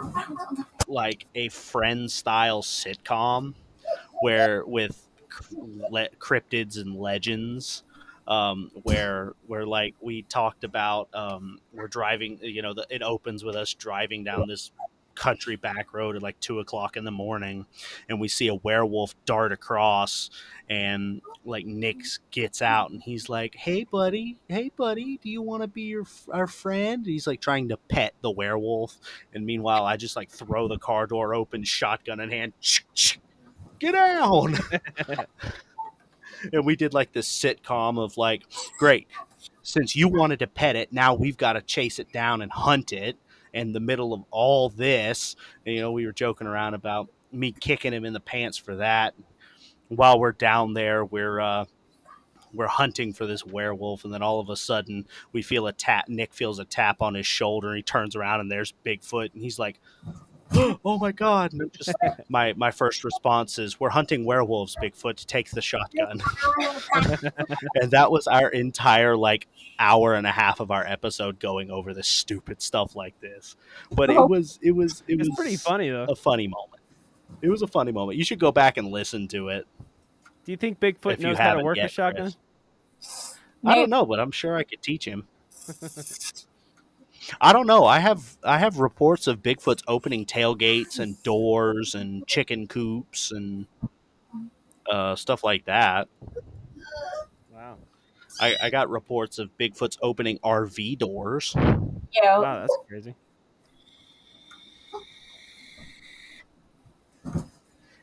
like a friend style sitcom where with cryptids and legends, where like we talked about, we're driving, it opens with us driving down this country back road at like 2 o'clock in the morning, and we see a werewolf dart across, and like Nick gets out and he's like, hey buddy, do you want to be our friend? He's like trying to pet the werewolf, and meanwhile I just like throw the car door open, shotgun in hand, get down. And we did like this sitcom of like, great, since you wanted to pet it, now we've got to chase it down and hunt it. In the middle of all this, we were joking around about me kicking him in the pants for that. While we're down there, we're hunting for this werewolf, and then all of a sudden we feel a tap. Nick feels a tap on his shoulder, and he turns around, and there's Bigfoot, and he's like, "Oh my god!" And just my first response is, "We're hunting werewolves, Bigfoot. Take the shotgun." And that was our entire like hour and a half of our episode going over this stupid stuff like this. But it Oh, was it was it It's pretty was funny though. a funny moment. It was a funny moment. You should go back and listen to it Do you think Bigfoot if you knows how to haven't work a yet, shotgun? Chris. I maybe. don't know, but I'm sure I could teach him. I don't know. I have reports of Bigfoot's opening tailgates and doors and chicken coops and stuff like that. Wow. I got reports of Bigfoot's opening RV doors. Yeah. Wow, that's crazy.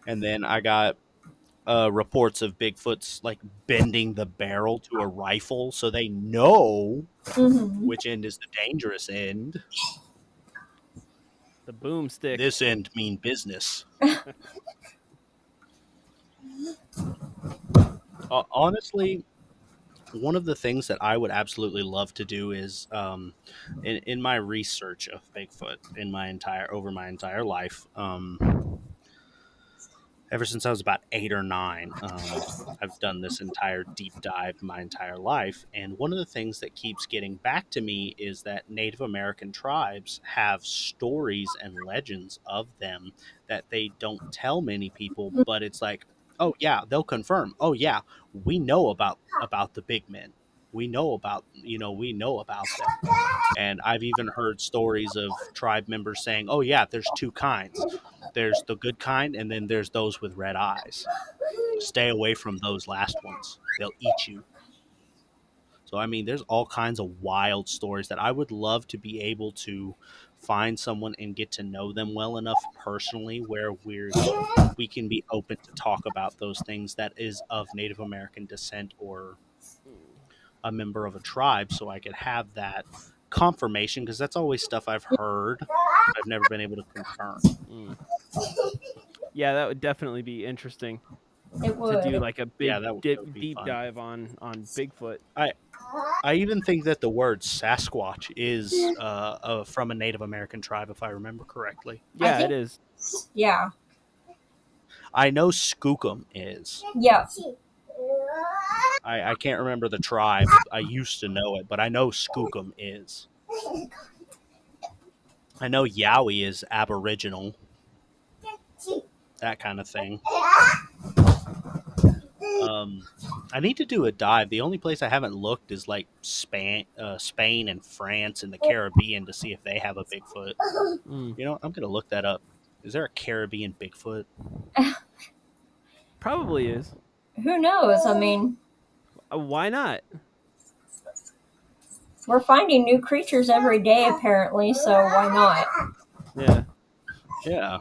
And then I got reports of Bigfoot's like bending the barrel to a rifle so they know Hmm. which end is the dangerous end. The boomstick. This end mean business. Honestly, one of the things that I would absolutely love to do is in my research of Bigfoot in my entire life. Ever since I was about 8 or 9, I've done this entire deep dive my entire life. And one of the things that keeps getting back to me is that Native American tribes have stories and legends of them that they don't tell many people, but it's like, oh yeah, they'll confirm. Oh yeah, we know about the big men. We know about them. And I've even heard stories of tribe members saying, "Oh yeah, there's two kinds. There's the good kind, and then there's those with red eyes. Stay away from those last ones. They'll eat you." So I mean, there's all kinds of wild stories that I would love to be able to find someone and get to know them well enough personally where we can be open to talk about those things that is of Native American descent or a member of a tribe, so I could have that confirmation, because that's always stuff I've heard, but I've never been able to confirm. Mm. Yeah, that would definitely be interesting It to do would. like a Yeah, big that would be deep fun. dive on Bigfoot. I I even think that the word Sasquatch is from a Native American tribe, if I remember correctly. I Yeah, it think. is. Yeah. I know Skookum is. Yeah. I can't remember the tribe. I used to know it, but I know Skookum is. I know Yowie is Aboriginal, that kind of thing. Um, I need to do a dive. The only place I haven't looked is like Spain and France and the Caribbean to see if they have a Bigfoot. Mm. You know, I'm gonna look that up. Is there a Caribbean Bigfoot? Probably is. Who knows? I mean, Why not? we're finding new creatures every day, apparently, so why not? Yeah. Yeah,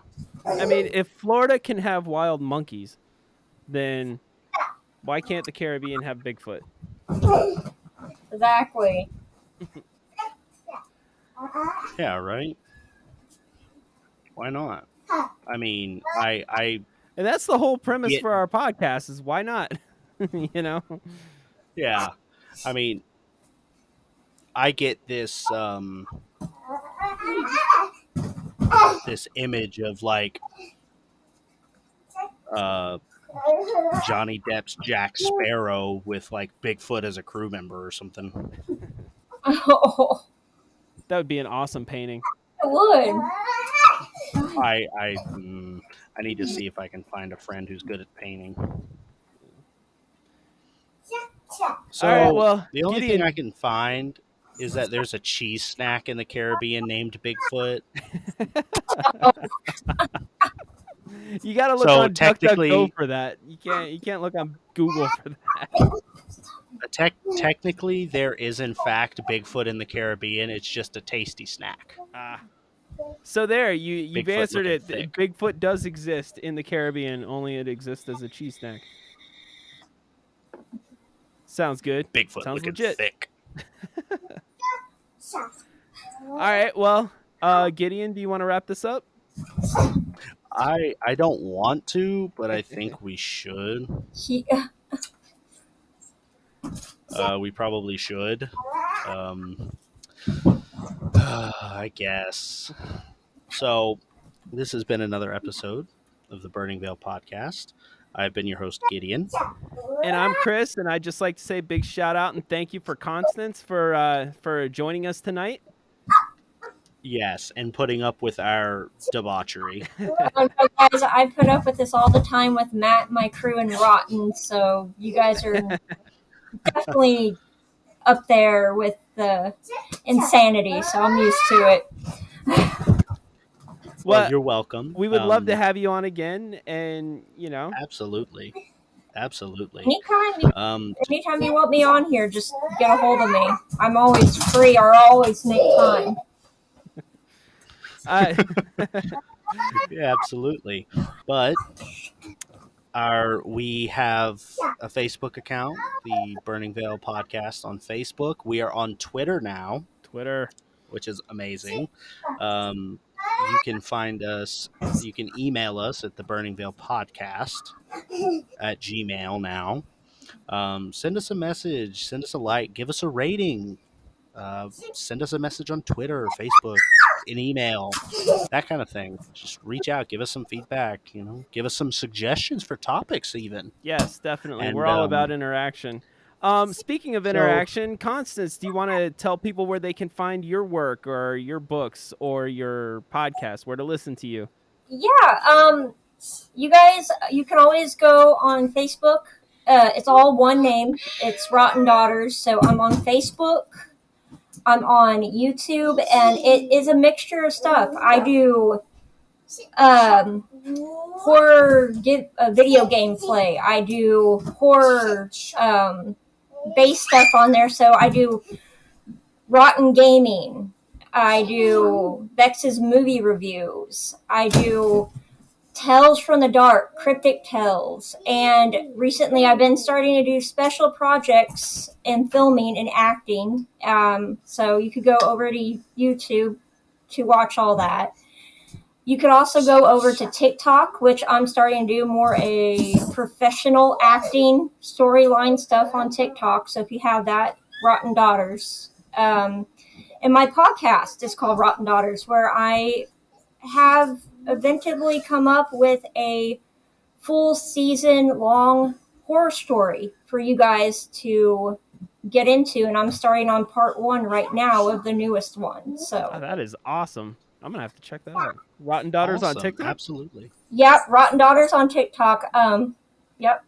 I mean, if Florida can have wild monkeys, then why can't the Caribbean have Bigfoot? Exactly. yeah, right. Why not? I mean, I And that's the whole premise get for our podcast is why not? you know? yeah. I mean, I get this image of like uh Johnny Depp's Jack Sparrow with like Bigfoot as a crew member or something. Oh, That would be an awesome painting. it would. I need to see if I can find a friend who's good at painting. All right, So well, the only thing Gideon, I can find is that there's a cheese snack in the Caribbean named Bigfoot. you got to look So on DuckDuckGo technically, for that. You can't look on Google for that. technically, there is in fact Bigfoot in the Caribbean. It's just a tasty snack. Ah. So there, you've Bigfoot answered looking it. thick. Bigfoot does exist in the Caribbean, only it exists as a cheese snack. Sounds good. Bigfoot Sounds looking legit. thick. All right, well, Gideon, do you want to wrap this up? I don't want to, but I think we should. He, We probably should. Um, I guess. So, this has been another episode of the Burning Veil podcast. I've been your host, Gideon. And I'm Chris, and I'd just like to say a big shout out and thank you for Constance for joining us tonight. Yes, and putting up with our debauchery. oh no, guys, I put up with this all the time with Matt, my crew, and Rotten, so you guys are definitely up there with the insanity, so I'm used to it. Well, Well, you're welcome. we would love to have you on again, and Absolutely. absolutely. Anytime you, Um, anytime you want me on here, just get a hold of me. I'm always free. Or always make time. Uh, yeah, absolutely. But we have a Facebook account, the Burning Veil Podcast on Facebook. We are on Twitter now, Twitter. which is amazing. You can find us. You can email us at the Burning Veil Podcast at Gmail now. Send us a message. Send us a like. Give us a rating. Send us a message on Twitter, or Facebook, an email, that kind of thing. Just reach out, give us some feedback. Give us some suggestions for topics, even. Yes, definitely. We're And all about interaction. Speaking of so, interaction, Constance, do you want to tell people where they can find your work or your books or your podcast, where to listen to you? Yeah. You guys, you can always go on Facebook. It's all one name. It's Rotten Daughters. So I'm on Facebook. I'm on YouTube, and it is a mixture of stuff. I do horror video game play. I do horror based stuff on there. So I do Rotten Gaming. I do Vex's movie reviews. I do Tales from the Dark, Cryptic Tales. And recently I've been starting to do special projects in filming and acting. So you could go over to YouTube to watch all that. You could also go over to TikTok, which I'm starting to do more a professional acting storyline stuff on TikTok. So if you have that, Rotten Daughters. And my podcast is called Rotten Daughters, where I have eventually come up with a full season long horror story for you guys to get into. And I'm starting on part 1 right now of the newest one. Oh, So, that is awesome. I'm going to have to check that out. Rotten Daughters on awesome. TikTok? Absolutely. yep, Rotten Daughters on TikTok. Yep.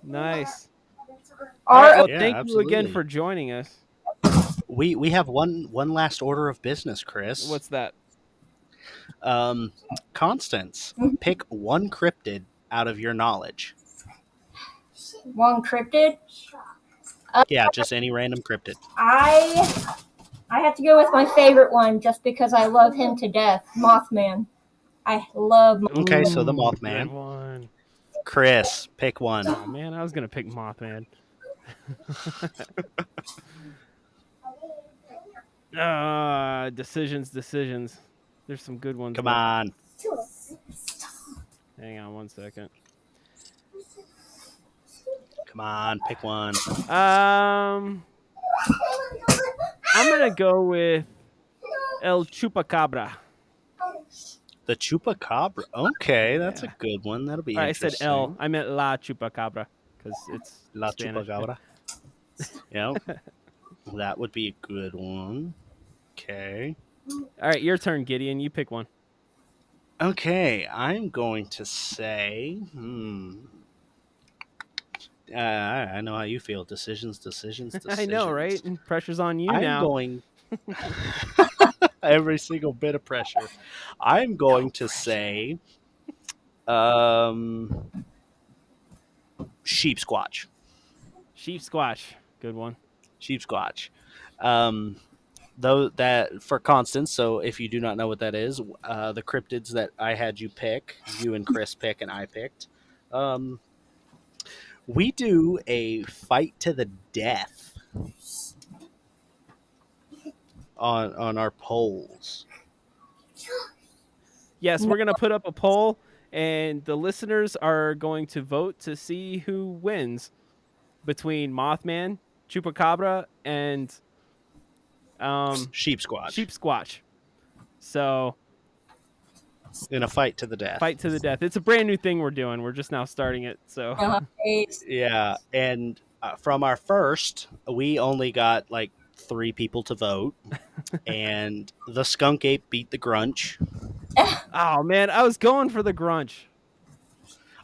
Nice. All right. Our Well, Yeah, thank you again absolutely. for joining us. We have one last order of business, Chris. What's that? Um, Constance, pick one cryptid out of your knowledge. one cryptid. Yeah, just any random cryptid. I have to go with my favorite one just because I love him to death, Mothman. I love. Okay, so the Ooh, good Mothman. one. Chris, pick one. Oh, man. I was going to pick Mothman. Decisions. There's some good ones, Come though. on. Hang on 1 second. Come on, pick one. I'm gonna go with El Chupacabra. The Chupacabra. Okay, that's a Yeah. good one. That'll be I said El. interesting. I meant La Chupacabra because it's La Spanish. Chupacabra. Yep. That would be a good one. Okay. All right, your turn, Gideon. You pick one. Okay, I'm going to say, I know how you feel. Decisions. I know, right? And pressure's on you I'm now. going every single bit of pressure. I'm going to say, um, sheep squatch. Sheep squash. Good one. Sheep squatch. Um, though that for Constance. So if you do not know what that is, the cryptids that I had you pick, you and Chris pick, and I picked. Um, we do a fight to the death on our polls. Yes, we're gonna put up a poll, and the listeners are going to vote to see who wins between Mothman, Chupacabra, and Sheep squatch Sheep Squatch. So in a fight to the death. fight to the death. It's a brand new thing we're doing. We're just now starting it. So Yeah, and from our first, we only got like 3 people to vote, and the skunk ape beat the grunch. oh man, I was going for the grunch.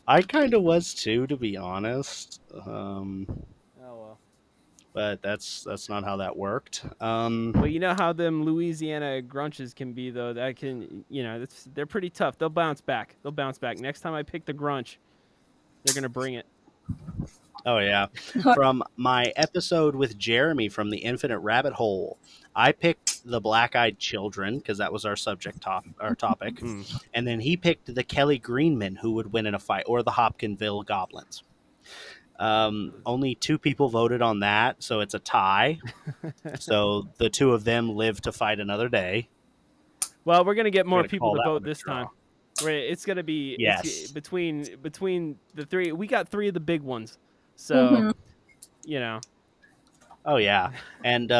I kind of was too, to be honest. Oh well. But that's not how that worked. Well, you know how them Louisiana grunches can be, though. That can, they're pretty tough. They'll bounce back. Next time I pick the grunch, they're gonna bring it. Oh yeah. From my episode with Jeremy from the Infinite Rabbit Hole, I picked the Black-Eyed Children because that was our topic, Mm. and then he picked the Kelly Greenmen who would win in a fight, or the Hopkinville Goblins. Only two people voted on that, so it's a tie. So the two of them live to fight another day. Well, we're gonna get We're more gonna people call to that vote one a this draw. time. Right, it's gonna be Yes. between the three. We got three of the big ones, so Hmm. you know. Oh yeah. And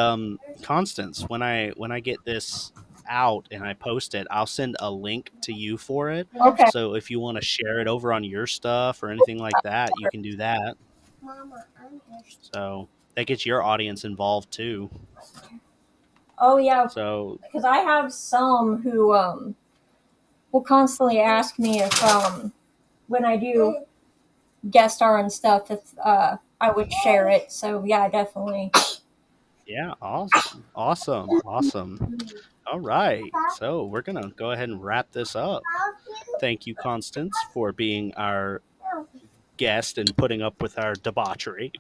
Constance, when I get this out and I post it, I'll send a link to you for it. Okay. So if you want to share it over on your stuff or anything like that, you can do that. So that gets your audience involved too. Oh yeah, So because I have some who will constantly ask me if when I do guest star and stuff if I would share it. So yeah, definitely. yeah, awesome. Awesome. Awesome. All right. So we're gonna go ahead and wrap this up. Thank you, Constance, for being our guest and putting up with our debauchery.